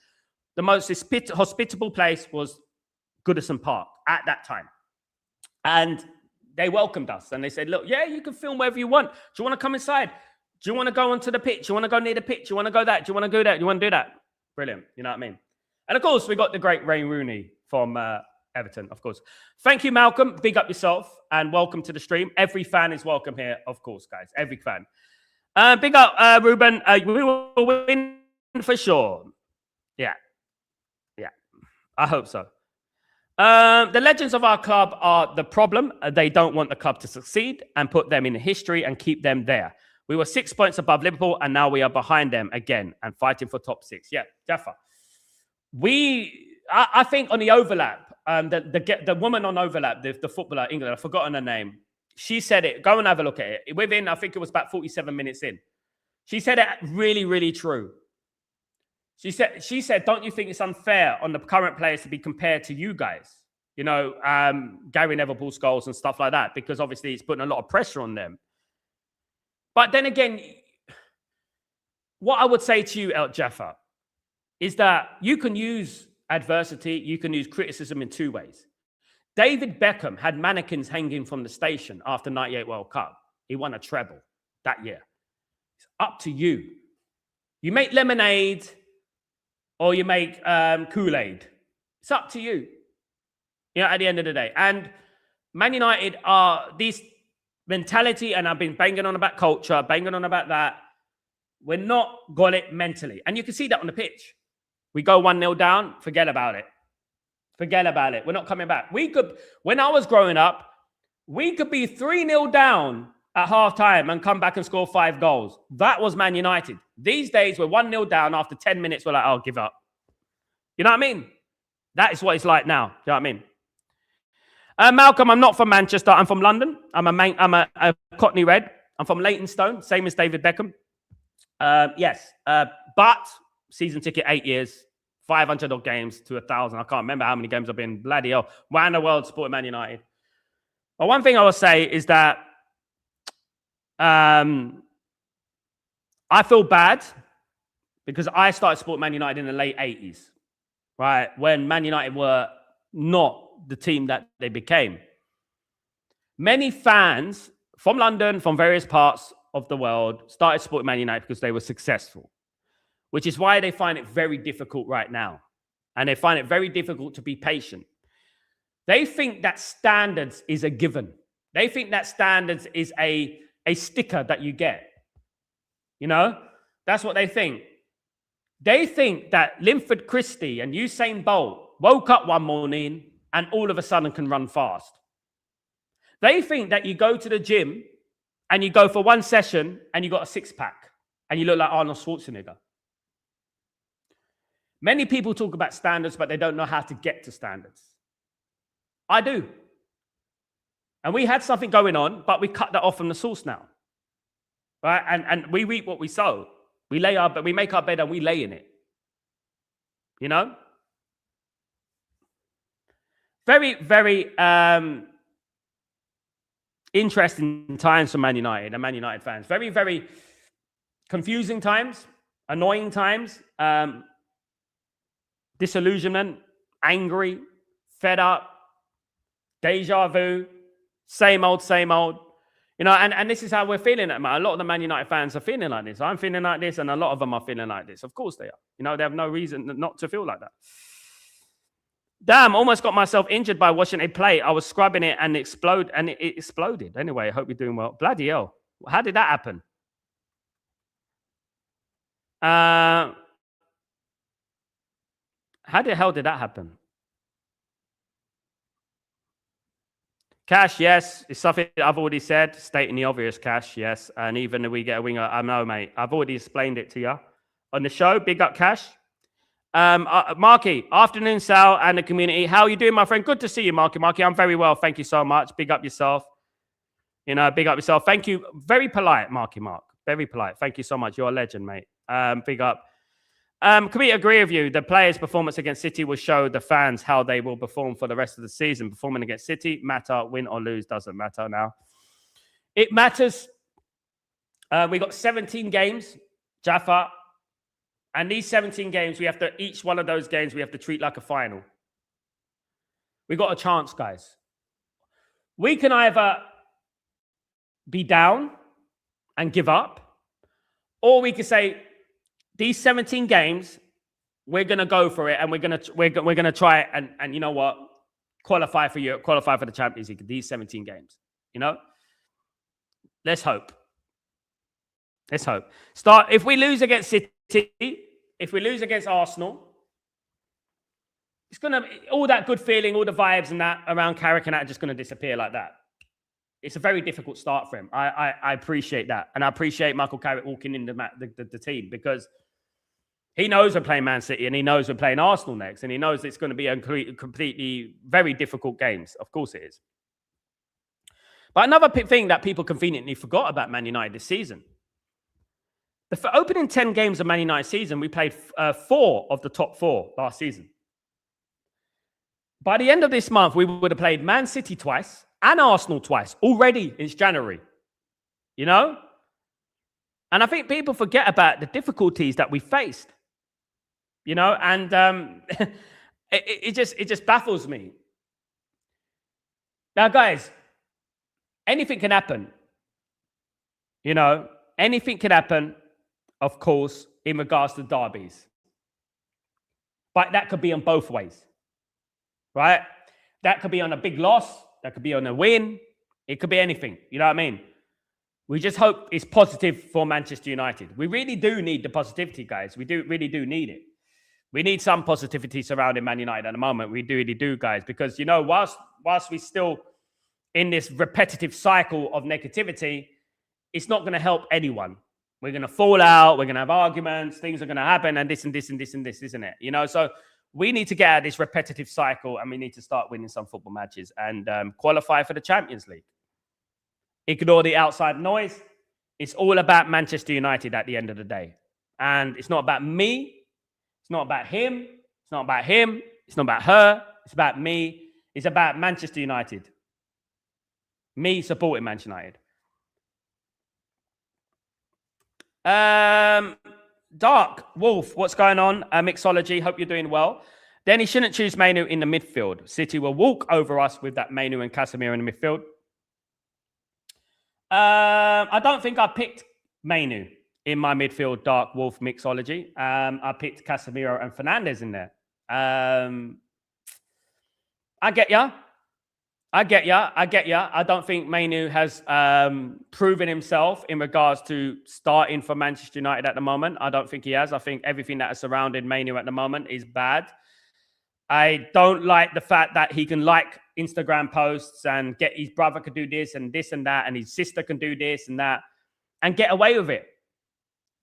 the most hospitable place was Goodison Park at that time. And they welcomed us and they said, look, yeah, you can film wherever you want. Do you want to come inside? Do you want to go onto the pitch? Do you want to go near the pitch? Do you want to go that? Do you want to go that? Do you want to do that? Brilliant. You know what I mean? And of course, we got the great Ray Rooney from Everton, of course. Thank you, Malcolm. Big up yourself and welcome to the stream. Every fan is welcome here, of course, guys. Every fan. Big up, Ruben. We will win for sure. Yeah. I hope so. The legends of our club are the problem. They don't want the club to succeed and put them in history and keep them there. We were 6 points above Liverpool, and now we are behind them again and fighting for top six. Yeah, Jaffa. I think on the overlap, the woman on overlap, the footballer, England, I've forgotten her name. She said it. Go and have a look at it. Within, I think it was about 47 minutes in. She said it really, really true. She said, don't you think it's unfair on the current players to be compared to you guys? You know, Gary Neville goals and stuff like that, because obviously it's putting a lot of pressure on them. But then again, what I would say to you, El Jaffa, is that you can use adversity, you can use criticism in two ways. David Beckham had mannequins hanging from the station after 98 World Cup. He won a treble that year. It's up to you. You make lemonade or you make Kool-Aid. It's up to you. You know, at the end of the day. And Man United are this mentality, and I've been banging on about culture, banging on about that. We're not got it mentally. And you can see that on the pitch. We go 1-0 down, forget about it. Forget about it. We're not coming back. When I was growing up, we could be 3-0 down at halftime and come back and score 5 goals. That was Man United. These days, we're 1-0 down. After 10 minutes, we're like, oh, give up. You know what I mean? That is what it's like now. You know what I mean? Malcolm, I'm not from Manchester. I'm from London. I'm a Cockney Red. I'm from Leytonstone, same as David Beckham. Yes. But season ticket, 8 years, 500 odd games to 1,000. I can't remember how many games I've been. Bloody hell. Around the world supporting Man United. But one thing I will say is that I feel bad because I started supporting Man United in the late 80s, right? When Man United were not the team that they became. Many fans from London, from various parts of the world, started supporting Man United because they were successful, which is why they find it very difficult right now. And they find it very difficult to be patient. They think that standards is a given. They think that standards is a sticker that you get. You know, that's what they think. They think that Linford Christie and Usain Bolt woke up one morning and all of a sudden can run fast. They think that you go to the gym and you go for one session and you got a six-pack and you look like Arnold Schwarzenegger. Many people talk about standards, but they don't know how to get to standards. I do. And we had something going on, but we cut that off from the source now. Right? And we reap what we sow. We make our bed and we lay in it. You know? Very, very interesting times for Man United and Man United fans. Very, very confusing times, annoying times, disillusionment, angry, fed up, deja vu, same old, same old. You know, and this is how we're feeling at Man. A lot of the Man United fans are feeling like this. I'm feeling like this, and a lot of them are feeling like this. Of course they are. You know, they have no reason not to feel like that. Damn, almost got myself injured by watching a play. I was scrubbing it and it exploded. Anyway, I hope you're doing well. Bloody hell. How did that happen? How the hell did that happen? Cash, yes. It's something I've already said. Stating the obvious, Cash, yes. And even if we get a winger, I know, mate. I've already explained it to you on the show. Big up, Cash. Marky, afternoon, Sal, and the community. How are you doing, my friend? Good to see you, Marky. Marky, I'm very well. Thank you so much. Big up yourself. You know, big up yourself. Thank you. Very polite, Marky Mark. Very polite. Thank you so much. You're a legend, mate. Big up. Can we agree with you? The players' performance against City will show the fans how they will perform for the rest of the season. Performing against City, matter, win or lose, doesn't matter now. It matters. We got 17 games, Jaffa. And these 17 games, each one of those games, we have to treat like a final. We got a chance, guys. We can either be down and give up, or we can say, these 17 games, we're going to go for it, and we're going to try it, and you know what? Qualify for Europe, qualify for the Champions League, these 17 games. You know? Let's hope. Let's hope. If we lose against City, if we lose against Arsenal, it's going to, all that good feeling, all the vibes and that around Carrick and that are just going to disappear like that. It's a very difficult start for him. I appreciate that. And I appreciate Michael Carrick walking in the team, because he knows we're playing Man City and he knows we're playing Arsenal next. And he knows it's going to be a completely very difficult games. Of course it is. But another thing that people conveniently forgot about Man United this season. The opening 10 games of Man United season, we played 4 of the top 4 last season. By the end of this month, we would have played Man City twice and Arsenal twice. Already it's January. You know? And I think people forget about the difficulties that we faced. You know, and it just baffles me. Now, guys, anything can happen. You know, anything can happen, of course, in regards to derbies. But that could be on both ways, right? That could be on a big loss. That could be on a win. It could be anything. You know what I mean? We just hope it's positive for Manchester United. We really do need the positivity, guys. We really do need it. We need some positivity surrounding Man United at the moment. We really do, guys, because, you know, whilst we're still in this repetitive cycle of negativity, it's not going to help anyone. We're going to fall out. We're going to have arguments. Things are going to happen, and this and this and this and this, isn't it? You know, so we need to get out of this repetitive cycle, and we need to start winning some football matches and qualify for the Champions League. Ignore the outside noise. It's all about Manchester United at the end of the day. And it's not about me. It's not about him. It's not about him. It's not about her. It's about me. It's about Manchester United. Me supporting Manchester United. Dark Wolf, what's going on? Mixology, hope you're doing well. Then he shouldn't choose Mainu in the midfield. City will walk over us with that Mainu and Casemiro in the midfield. I don't think I picked Mainu in my midfield, Dark Wolf Mixology. I picked Casemiro and Fernandes in there. I get ya. I don't think Mainu has proven himself in regards to starting for Manchester United at the moment. I don't think he has. I think everything that has surrounded Mainu at the moment is bad. I don't like the fact that he can like Instagram posts and get his brother could do this and that, and his sister can do this and that and get away with it.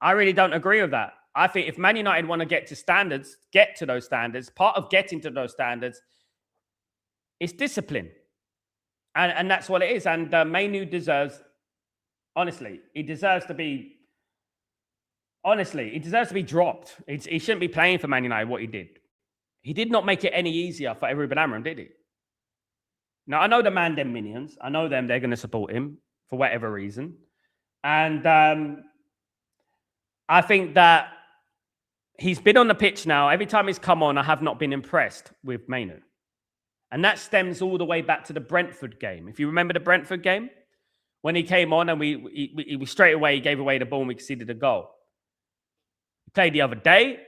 I really don't agree with that. I think if Man United want to get to those standards, part of getting to those standards is discipline. And that's what it is. And Mainu deserves, honestly, he deserves to be dropped. He shouldn't be playing for Man United what he did. He did not make it any easier for Ruben Amorim, did he? Now, I know the man, them minions. I know them. They're going to support him for whatever reason. And I think that he's been on the pitch now. Every time he's come on, I have not been impressed with Mainu. And that stems all the way back to the Brentford game. If you remember the Brentford game, when he came on and he straight away, he gave away the ball and we conceded a goal. He played the other day.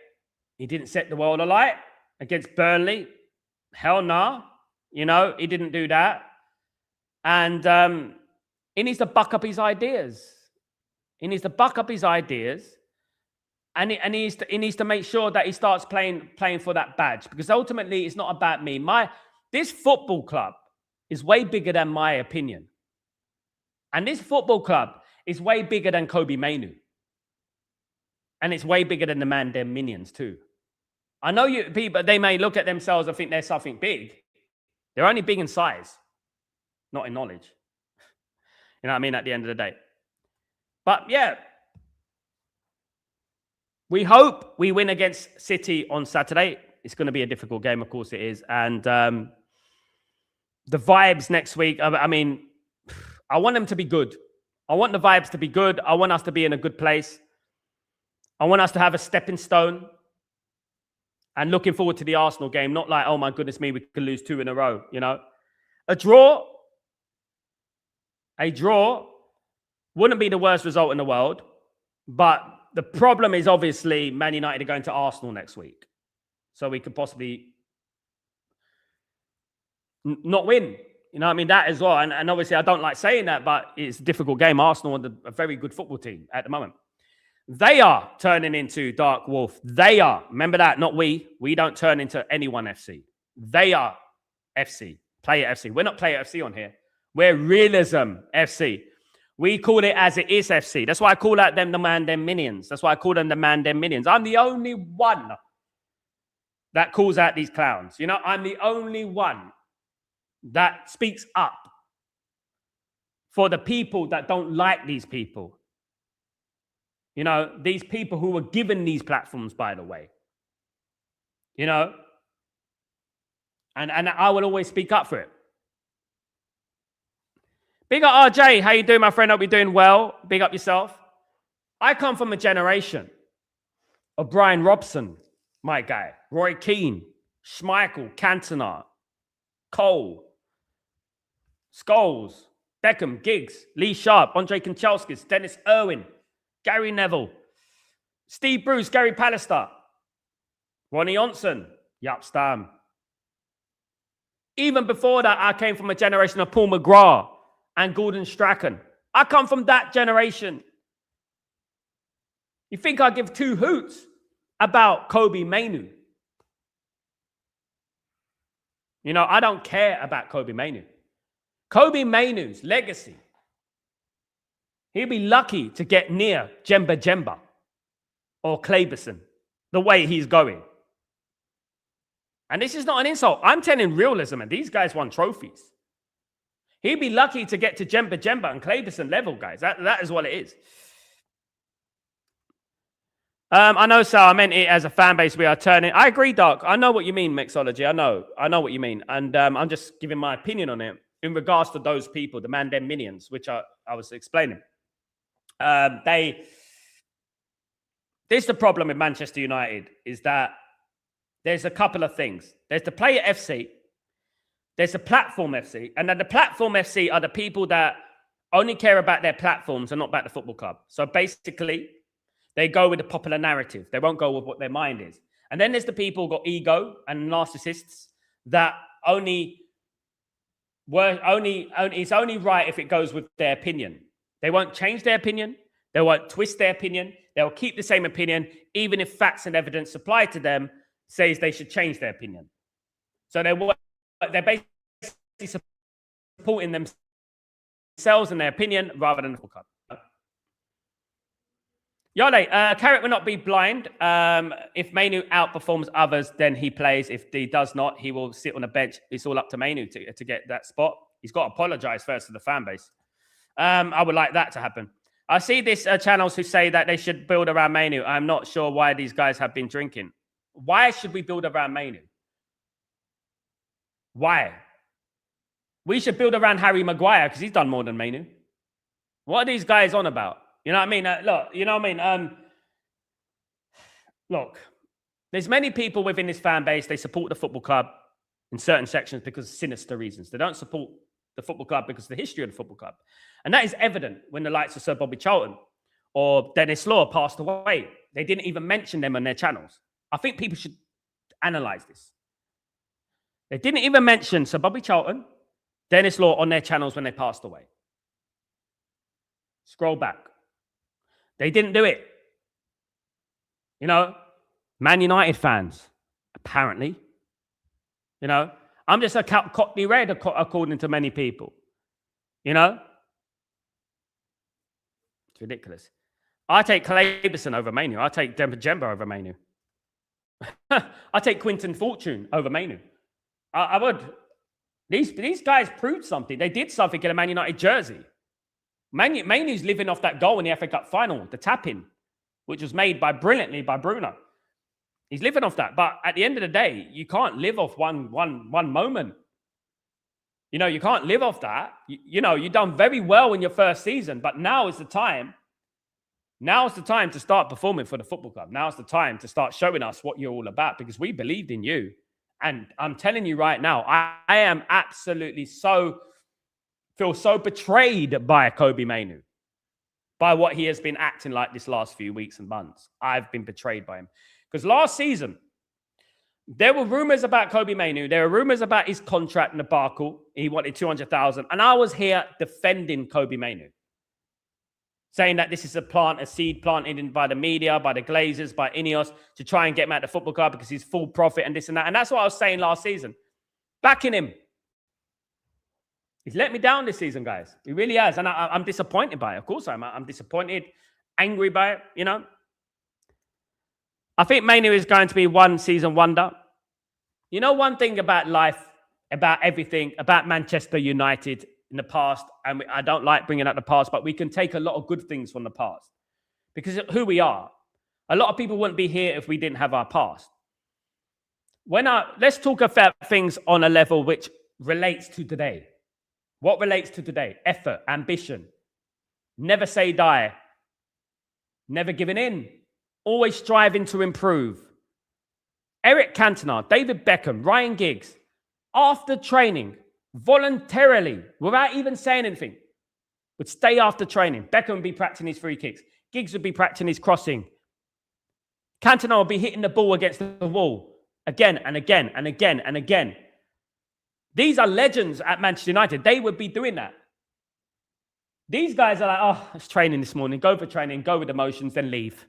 He didn't set the world alight against Burnley. Hell nah. You know, he didn't do that. And he needs to buck up his ideas. And he needs to make sure that he starts playing for that badge. Because ultimately, it's not about me. This football club is way bigger than my opinion. And this football club is way bigger than Kobbie Mainoo. And it's way bigger than the man, them minions too. I know people, they may look at themselves and think they're something big. They're only big in size, not in knowledge. You know what I mean? At the end of the day. But yeah, we hope we win against City on Saturday. It's going to be a difficult game, of course it is. And the vibes next week, I mean, I want them to be good. I want the vibes to be good. I want us to be in a good place. I want us to have a stepping stone. And looking forward to the Arsenal game, not like, oh my goodness me, we could lose 2 in a row, you know. A draw wouldn't be the worst result in the world. But the problem is obviously Man United are going to Arsenal next week. So we could possibly not win. You know what I mean? That as well. And obviously I don't like saying that, but it's a difficult game. Arsenal are a very good football team at the moment. They are turning into Dark Wolf. They are. Remember that, not we. We don't turn into anyone FC. They are FC. Player FC. We're not Player FC on here. We're Realism FC. We call it as it is FC. That's why I call out them the man, them minions. That's why I call them the man, them minions. I'm the only one that calls out these clowns. You know, I'm the only one that speaks up for the people that don't like these people. You know, these people who were given these platforms, by the way. You know, and I will always speak up for it. Big up RJ. How you doing, my friend? Hope you're doing well. Big up yourself. I come from a generation of Brian Robson, my guy, Roy Keane, Schmeichel, Cantona, Cole, Scholes, Beckham, Giggs, Lee Sharp, Andre Kanchelskis, Dennis Irwin, Gary Neville, Steve Bruce, Gary Pallister, Ronnie Johnson, Jaap Stam. Even before that, I came from a generation of Paul McGrath and Gordon Strachan. I come from that generation. You think I give two hoots about Kobe Mainoo? You know, I don't care about Kobe Mainoo. Kobe Mainoo's legacy. He'd be lucky to get near Jemba Jemba or Claberson the way he's going. And this is not an insult. I'm telling realism, and these guys won trophies. He'd be lucky to get to Jemba Jemba and Claberson level, guys. That is what it is. I know, Sal, I meant it as a fan base. We are turning. I agree, Doc. I know what you mean, Mixology. I know what you mean. And I'm just giving my opinion on it in regards to those people, the man, them minions, which I was explaining. This is the problem with Manchester United, is that there's a couple of things. There's the player FC, there's the platform FC, and then the platform FC are the people that only care about their platforms and not about the football club. So basically, they go with the popular narrative. They won't go with what their mind is. And then there's the people who got ego and narcissists that it's only right if it goes with their opinion. They won't change their opinion. They won't twist their opinion. They'll keep the same opinion, even if facts and evidence supplied to them says they should change their opinion. So they're basically supporting themselves and their opinion rather than the football club. Yole, Carrot will not be blind. If Mainoo outperforms others, then he plays. If he does not, he will sit on a bench. It's all up to Mainoo to get that spot. He's got to apologize first to the fan base. I would like that to happen. I see these channels who say that they should build around Mainoo. I'm not sure why these guys have been drinking. Why should we build around Mainoo? Why? We should build around Harry Maguire because he's done more than Mainoo. What are these guys on about? You know what I mean? Look, you know what I mean? Look, there's many people within this fan base, they support the football club in certain sections because of sinister reasons. They don't support the football club because of the history of the football club. And that is evident when the likes of Sir Bobby Charlton or Dennis Law passed away. They didn't even mention them on their channels. I think people should analyze this. They didn't even mention Sir Bobby Charlton, Dennis Law on their channels when they passed away. Scroll back. They didn't do it. You know, Man United fans, apparently. You know, I'm just a Cockney Red according to many people. You know? It's ridiculous. I take Claberson over Mainoo. I take Jemba Jemba over Mainoo. I take Quinton Fortune over Mainoo. I would. These guys proved something. They did something in a Man United jersey. Mainoo's living off that goal in the FA Cup final, the tap-in, which was made brilliantly by Bruno. He's living off that. But at the end of the day, you can't live off one moment. You know, you can't live off that. You know, you've done very well in your first season, but now is the time. Now is the time to start performing for the football club. Now is the time to start showing us what you're all about because we believed in you. And I'm telling you right now, I am absolutely feel so betrayed by Kobe Mainoo, by what he has been acting like this last few weeks and months. I've been betrayed by him. Because last season, there were rumors about Kobe Mainoo. There were rumors about his contract debacle. He wanted 200,000. And I was here defending Kobe Mainoo. saying that this is a seed planted in by the media, by the Glazers, by Ineos to try and get him out of the football club because he's full profit and this and that. And that's what I was saying last season. Backing him. He's let me down this season, guys. He really has. And I'm disappointed by it. Of course I'm disappointed, angry by it, you know. I think Manu is going to be one season wonder. You know, one thing about life, about everything, about Manchester United in the past, and I don't like bringing up the past, but we can take a lot of good things from the past because of who we are. A lot of people wouldn't be here if we didn't have our past. Let's talk about things on a level which relates to today. What relates to today? Effort, ambition, never say die, never giving in, always striving to improve. Eric Cantona, David Beckham, Ryan Giggs, after training, voluntarily, without even saying anything, would stay after training. Beckham would be practicing his free kicks. Giggs would be practicing his crossing. Cantona would be hitting the ball against the wall again and again and again and again. These are legends at Manchester United. They would be doing that. These guys are like, oh, it's training this morning. Go for training, go with the motions, then leave.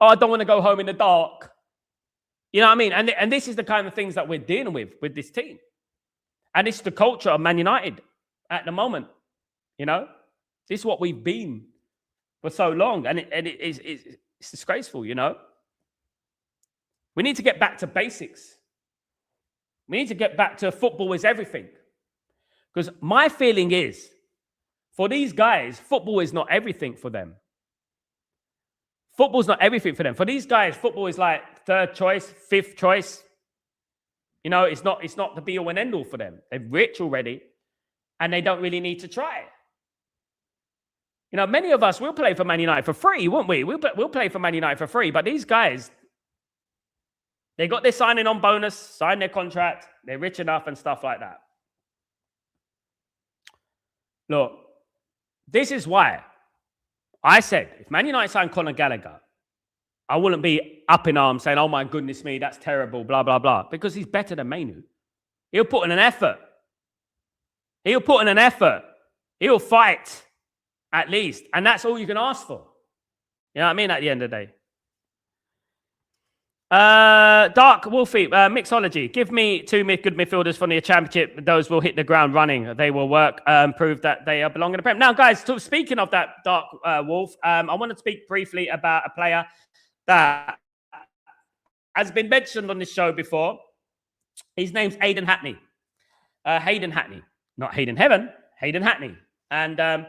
Oh, I don't want to go home in the dark. You know what I mean? And this is the kind of things that we're dealing with this team. And it's the culture of Man United at the moment. You know, this is what we've been for so long. And it's disgraceful, you know. We need to get back to basics. We need to get back to football is everything. Because my feeling is, for these guys, football is not everything for them. Football's not everything for them. For these guys, football is like third choice, fifth choice. You know, it's not the be all and end all for them. They're rich already, and they don't really need to try. You know, many of us will play for Man United for free, won't we? We'll play for Man United for free. But these guys, they got their signing on bonus, signed their contract, they're rich enough and stuff like that. Look, this is why I said, if Man United signed Conor Gallagher, I wouldn't be up in arms saying, oh my goodness me, that's terrible, blah, blah, blah. Because he's better than Manu. He'll put in an effort. He'll put in an effort. He'll fight, at least. And that's all you can ask for. You know what I mean? At the end of the day. Dark Wolfie, Mixology. Give me two good midfielders from the championship. Those will hit the ground running. They will work, prove that they belong in the Prem. Now, guys, speaking of that, Dark Wolf, I want to speak briefly about a player that has been mentioned on this show before. His name's Hayden Hackney. Hayden Hackney. Not Hayden Heaven, Hayden Hackney. And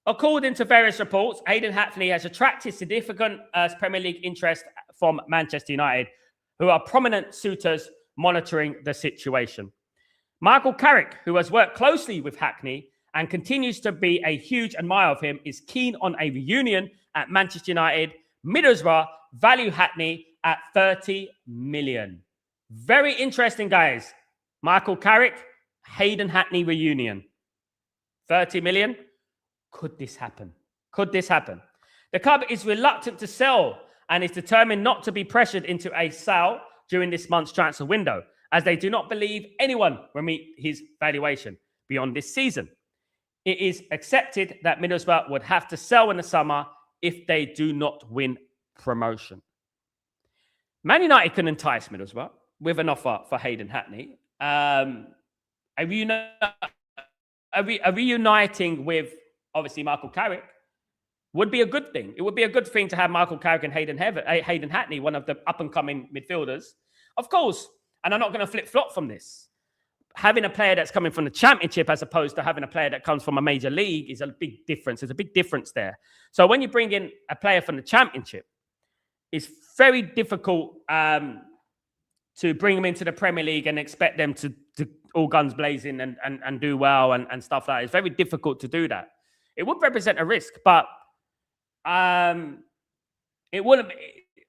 according to various reports, Hayden Hackney has attracted significant Premier League interest from Manchester United, who are prominent suitors monitoring the situation. Michael Carrick, who has worked closely with Hackney and continues to be a huge admirer of him, is keen on a reunion at Manchester United. Middlesbrough value Hackney at 30 million. Very interesting, guys. Michael Carrick, Hayden Hackney reunion. 30 million. Could this happen? Could this happen? The club is reluctant to sell and is determined not to be pressured into a sale during this month's transfer window, as they do not believe anyone will meet his valuation beyond this season. It is accepted that Middlesbrough would have to sell in the summer if they do not win promotion. Man United can entice Middlesbrough with an offer for Hayden Hackney. Reuniting with, obviously, Michael Carrick would be a good thing. It would be a good thing to have Michael Carrick and Hayden Hackney, one of the up-and-coming midfielders. Of course, and I'm not going to flip-flop from this. Having a player that's coming from the Championship as opposed to having a player that comes from a major league is a big difference. There's a big difference there. So when you bring in a player from the Championship, it's very difficult to bring them into the Premier League and expect them to all guns blazing and do well and stuff like that. It's very difficult to do that. It would represent a risk, but it wouldn't.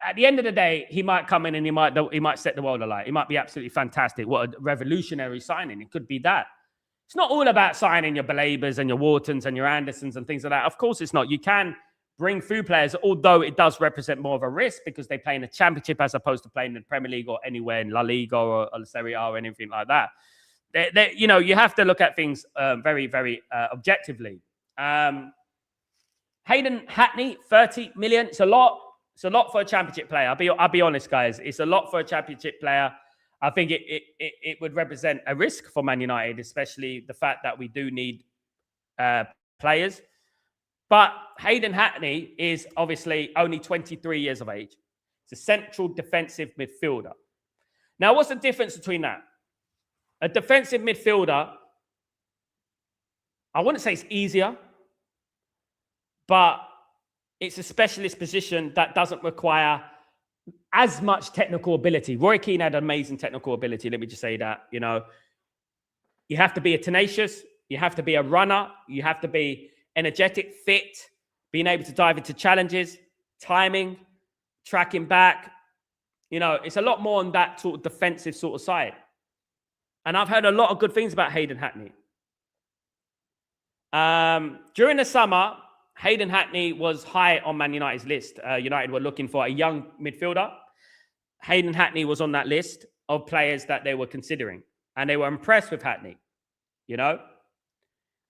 At the end of the day, he might come in and he might set the world alight. He might be absolutely fantastic. What a revolutionary signing. It could be that. It's not all about signing your Belabers and your Whartons and your Andersons and things like that. Of course it's not. You can bring through players, although it does represent more of a risk because they play in the Championship as opposed to playing in the Premier League or anywhere in La Liga or Serie A or anything like that. You have to look at things very, very objectively. Hayden Hackney, 30 million. It's a lot. It's a lot for a championship player. I'll be honest, guys. It's a lot for a championship player. I think it would represent a risk for Man United, especially the fact that we do need players. But Hayden Hackney is obviously only 23 years of age. It's a central defensive midfielder. Now, what's the difference between that? A defensive midfielder, I wouldn't say it's easier, but it's a specialist position that doesn't require as much technical ability. Roy Keane had amazing technical ability. Let me just say that, you know. You have to be a tenacious. You have to be a runner. You have to be energetic, fit, being able to dive into challenges, timing, tracking back. You know, it's a lot more on that sort of defensive sort of side. And I've heard a lot of good things about Hayden Hackney. During the summer, Hayden Hackney was high on Man United's list. United were looking for a young midfielder. Hayden Hackney was on that list of players that they were considering. And they were impressed with Hackney, you know.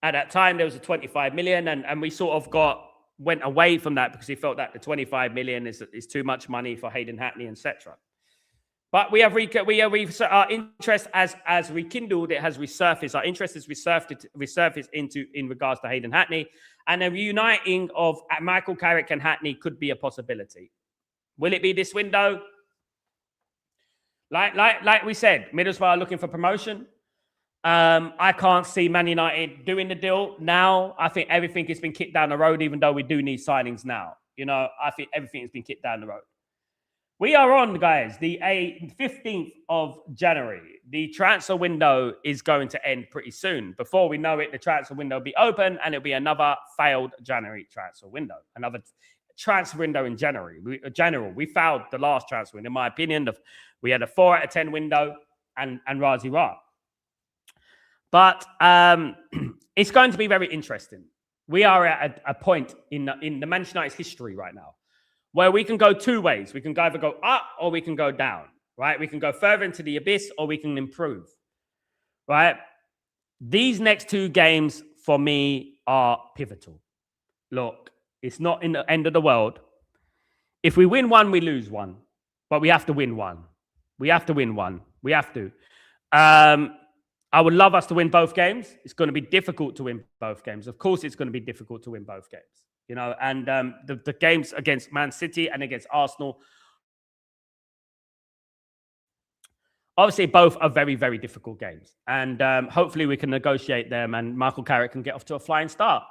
At that time, there was a 25 million, and we sort of went away from that because he felt that the 25 million is too much money for Hayden Hackney, etc. But our interest as rekindled, it has resurfaced. Our interest has resurfaced in regards to Hayden Hackney, and a reuniting of Michael Carrick and Hackney could be a possibility. Will it be this window? Like we said, Middlesbrough are looking for promotion. I can't see Man United doing the deal now. I think everything has been kicked down the road, even though we do need signings now. You know, I think everything has been kicked down the road. We are on, guys, the 15th of January. The transfer window is going to end pretty soon. Before we know it, the transfer window will be open and it'll be another failed January transfer window. Another transfer window in January. We failed the last transfer window, in my opinion. We had a 4 out of 10 window and Razi Ra. But it's going to be very interesting. We are at a point in the Manchester United's history right now where we can go two ways. We can either go up or we can go down, right? We can go further into the abyss or we can improve, right? These next two games for me are pivotal. Look, it's not in the end of the world. If we win one, we lose one. But we have to win one. We have to win one. We have to. I would love us to win both games. It's going to be difficult to win both games. Of course, it's going to be difficult to win both games. You know, and the games against Man City and against Arsenal, obviously, both are very, very difficult games. And hopefully we can negotiate them and Michael Carrick can get off to a flying start.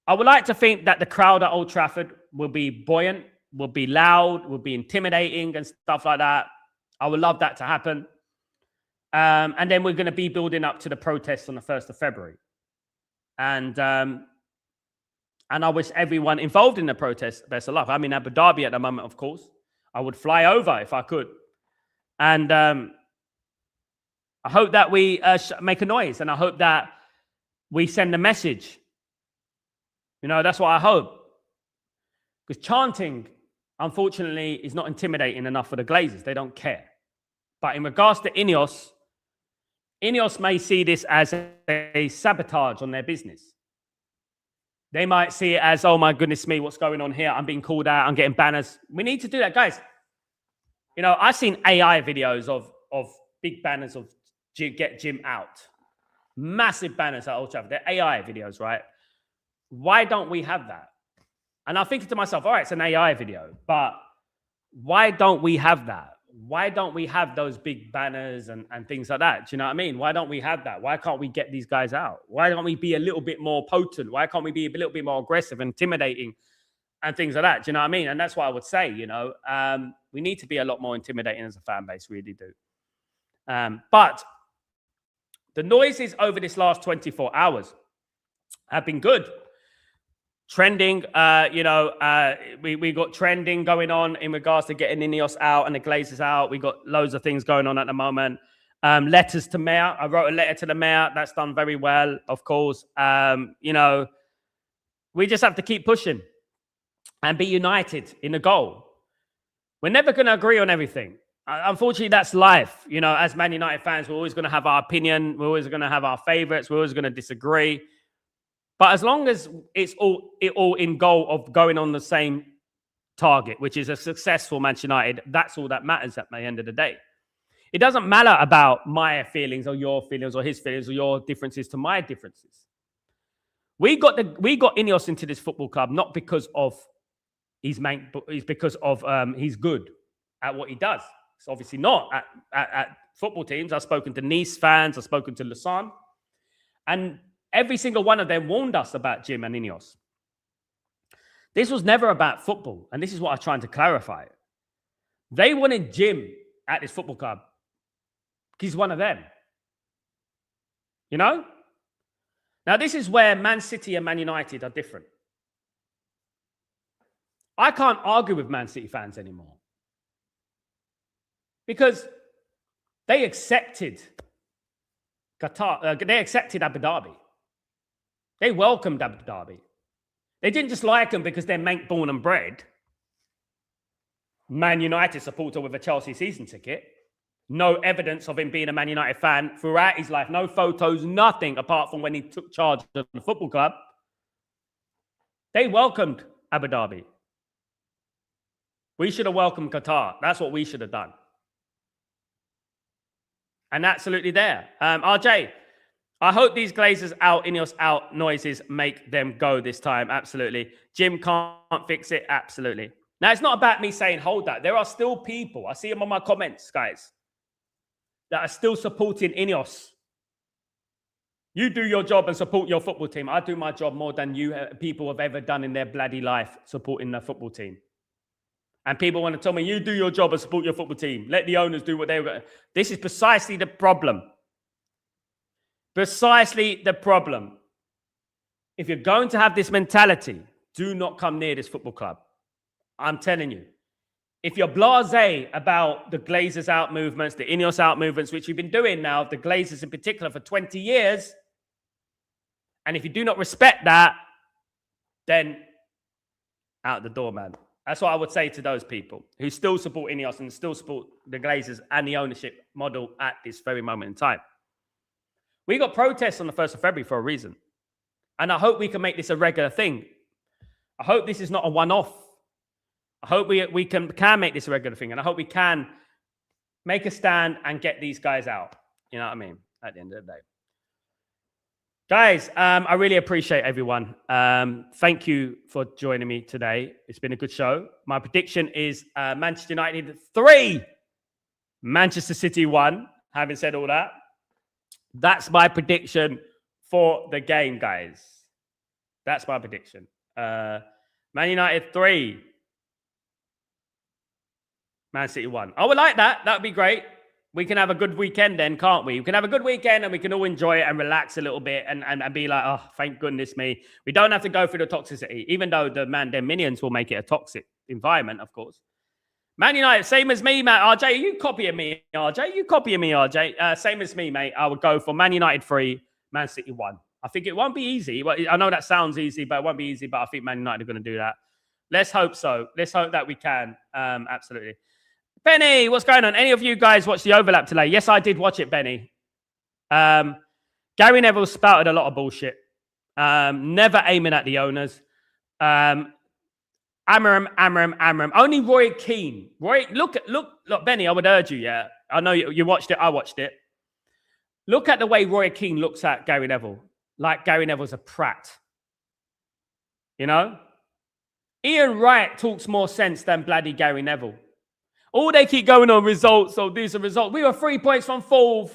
I would like to think that the crowd at Old Trafford will be buoyant, will be loud, will be intimidating and stuff like that. I would love that to happen. And then we're going to be building up to the protests on the 1st of February. And I wish everyone involved in the protest best of luck. I'm in Abu Dhabi at the moment, of course. I would fly over if I could. And I hope that we make a noise. And I hope that we send a message. You know, that's what I hope. Because chanting, unfortunately, is not intimidating enough for the Glazers. They don't care. But in regards to Ineos may see this as a sabotage on their business. They might see it as, oh my goodness me, what's going on here? I'm being called out. I'm getting banners. We need to do that, guys. You know, I've seen AI videos of big banners of get Jim out. Massive banners at Old Trafford. They're AI videos, right? Why don't we have that? And I'm thinking to myself, all right, it's an AI video, but why don't we have that? Why don't we have those big banners and things like that? Do you know what I mean? Why don't we have that? Why can't we get these guys out? Why don't we be a little bit more potent? Why can't we be a little bit more aggressive, intimidating and things like that? Do you know what I mean? And that's what I would say, you know. We need to be a lot more intimidating as a fan base, really do. But the noises over this last 24 hours have been good. Trending, we got trending going on in regards to getting Ineos out and the Glazers out. We got loads of things going on at the moment. Letters to mayor. I wrote a letter to the mayor. That's done very well, of course. You know, we just have to keep pushing and be united in the goal. We're never going to agree on everything. Unfortunately, that's life. You know, as Man United fans, we're always going to have our opinion. We're always going to have our favorites. We're always going to disagree. But as long as it's all in goal of going on the same target, which is a successful Manchester United, that's all that matters at the end of the day. It doesn't matter about my feelings or your feelings or his feelings or your differences to my differences. We got Ineos into this football club not because of his main, but it's because of he's good at what he does. It's obviously not at football teams. I've spoken to Nice fans, I've spoken to Lausanne, and every single one of them warned us about Jim and Ineos. This was never about football, and this is what I'm trying to clarify. They wanted Jim at this football club. He's one of them. You know? Now, this is where Man City and Man United are different. I can't argue with Man City fans anymore. Because they accepted Qatar, they accepted Abu Dhabi. They welcomed Abu Dhabi. They didn't just like them because they're mate born and bred. Man United supporter with a Chelsea season ticket. No evidence of him being a Man United fan throughout his life. No photos, nothing apart from when he took charge of the football club. They welcomed Abu Dhabi. We should have welcomed Qatar. That's what we should have done. And absolutely there. RJ, I hope these Glazers out, Ineos out noises make them go this time. Absolutely. Jim can't fix it. Absolutely. Now, it's not about me saying, hold that. There are still people. I see them on my comments, guys, that are still supporting Ineos. You do your job and support your football team. I do my job more than you people have ever done in their bloody life supporting the football team. And people want to tell me, you do your job and support your football team. Let the owners do what they've got. This is precisely the problem. Precisely the problem. If you're going to have this mentality, do not come near this football club. I'm telling you. If you're blasé about the Glazers out movements, the Ineos out movements, which you've been doing now, the Glazers in particular for 20 years, and if you do not respect that, then out the door, man. That's what I would say to those people who still support Ineos and still support the Glazers and the ownership model at this very moment in time. We got protests on the 1st of February for a reason. And I hope we can make this a regular thing. I hope this is not a one-off. I hope we can make this a regular thing. And I hope we can make a stand and get these guys out. You know what I mean? At the end of the day. Guys, I really appreciate everyone. Thank you for joining me today. It's been a good show. My prediction is Manchester United 3, Manchester City 1. Having said all that, that's my prediction for the game, guys. That's my prediction. Man United 3, Man City 1. I would like that. That would be great. We can have a good weekend then, can't we? We can have a good weekend and we can all enjoy it and relax a little bit and be like, oh, thank goodness me. We don't have to go through the toxicity, even though their minions will make it a toxic environment, of course. Man United, same as me, mate. RJ, you copying me, RJ? You copying me, RJ? Same as me, mate. I would go for Man United 3, Man City 1. I think it won't be easy. I know that sounds easy, but it won't be easy. But I think Man United are going to do that. Let's hope so. Let's hope that we can. Absolutely. Benny, what's going on? Any of you guys watch the overlap today? Yes, I did watch it, Benny. Gary Neville spouted a lot of bullshit. Never aiming at the owners. Amarim. Only Roy Keane. Look, Benny, I would urge you, yeah. I know you watched it. I watched it. Look at the way Roy Keane looks at Gary Neville. Like Gary Neville's a prat. You know? Ian Wright talks more sense than bloody Gary Neville. All they keep going on results, so these are results. We were 3 points from 4th.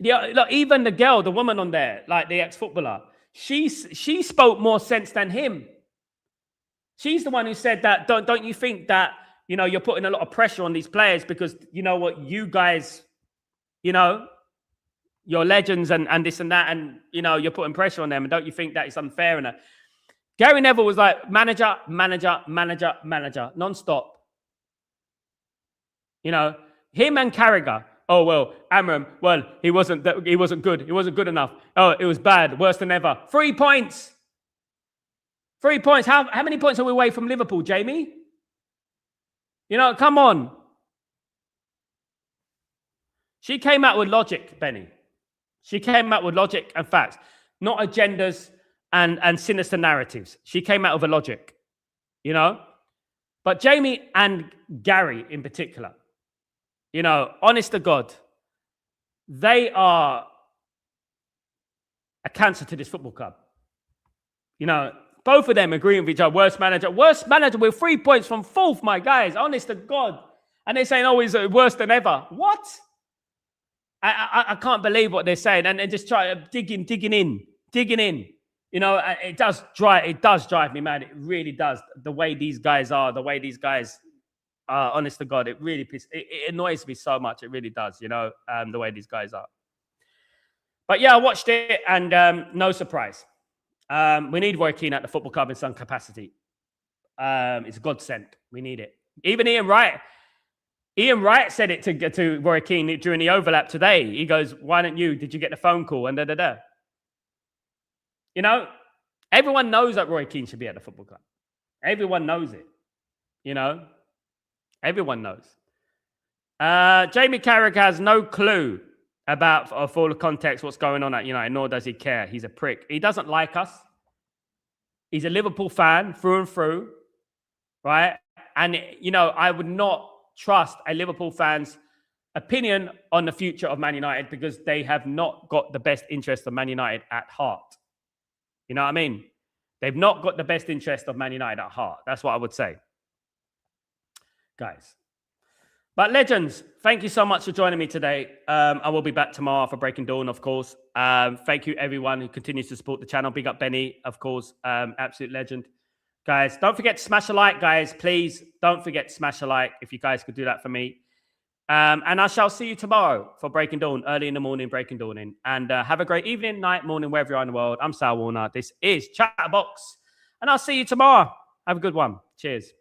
Yeah, look, even the girl, the woman on there, like the ex-footballer, she spoke more sense than him. She's the one who said that, don't you think that, you know, you're putting a lot of pressure on these players because, you know what, you guys, you know, you're legends and this and that, and, you know, you're putting pressure on them, and don't you think that it's unfair? And Gary Neville was like manager, non-stop. You know, him and Carragher. Oh, well, Amram, well, he wasn't good. He wasn't good enough. Oh, it was bad. Worse than ever. 3 points. 3 points. How many points are we away from Liverpool, Jamie? You know, come on. She came out with logic, Benny. She came out with logic and facts. not agendas and sinister narratives. She came out with a logic, you know. But Jamie and Gary in particular, you know, honest to God, they are a cancer to this football club. You know, both of them agreeing with each other. Worst manager with 3 points from fourth, my guys. Honest to God. And they're saying, oh, he's worse than ever. What? I can't believe what they're saying. And just try digging in. You know, it does drive me mad. It really does. The way these guys are, honest to God, it really it annoys me so much. It really does, you know, the way these guys are. But yeah, I watched it and no surprise. We need Roy Keane at the football club in some capacity. It's a godsend. We need it. Even Ian Wright said it to Roy Keane during the overlap today. He goes, why don't you? Did you get the phone call? And da. You know, everyone knows that Roy Keane should be at the football club. Everyone knows it. You know, everyone knows. Jamie Carragher has no clue about, for all the context, what's going on at United, nor does he care. He's a prick. He doesn't like us. He's a Liverpool fan through and through, right? And, you know, I would not trust a Liverpool fan's opinion on the future of Man United because they have not got the best interest of Man United at heart. You know what I mean? They've not got the best interest of Man United at heart. That's what I would say. Guys. But legends, thank you so much for joining me today. I will be back tomorrow for Breaking Dawn, of course. Thank you, everyone who continues to support the channel. Big up Benny, of course. Absolute legend. Guys, don't forget to smash a like, guys. Please don't forget to smash a like if you guys could do that for me. And I shall see you tomorrow for Breaking Dawn, early in the morning, Breaking Dawn in. And have a great evening, night, morning, wherever you are in the world. I'm Sal Warner. This is Chatterbox. And I'll see you tomorrow. Have a good one. Cheers.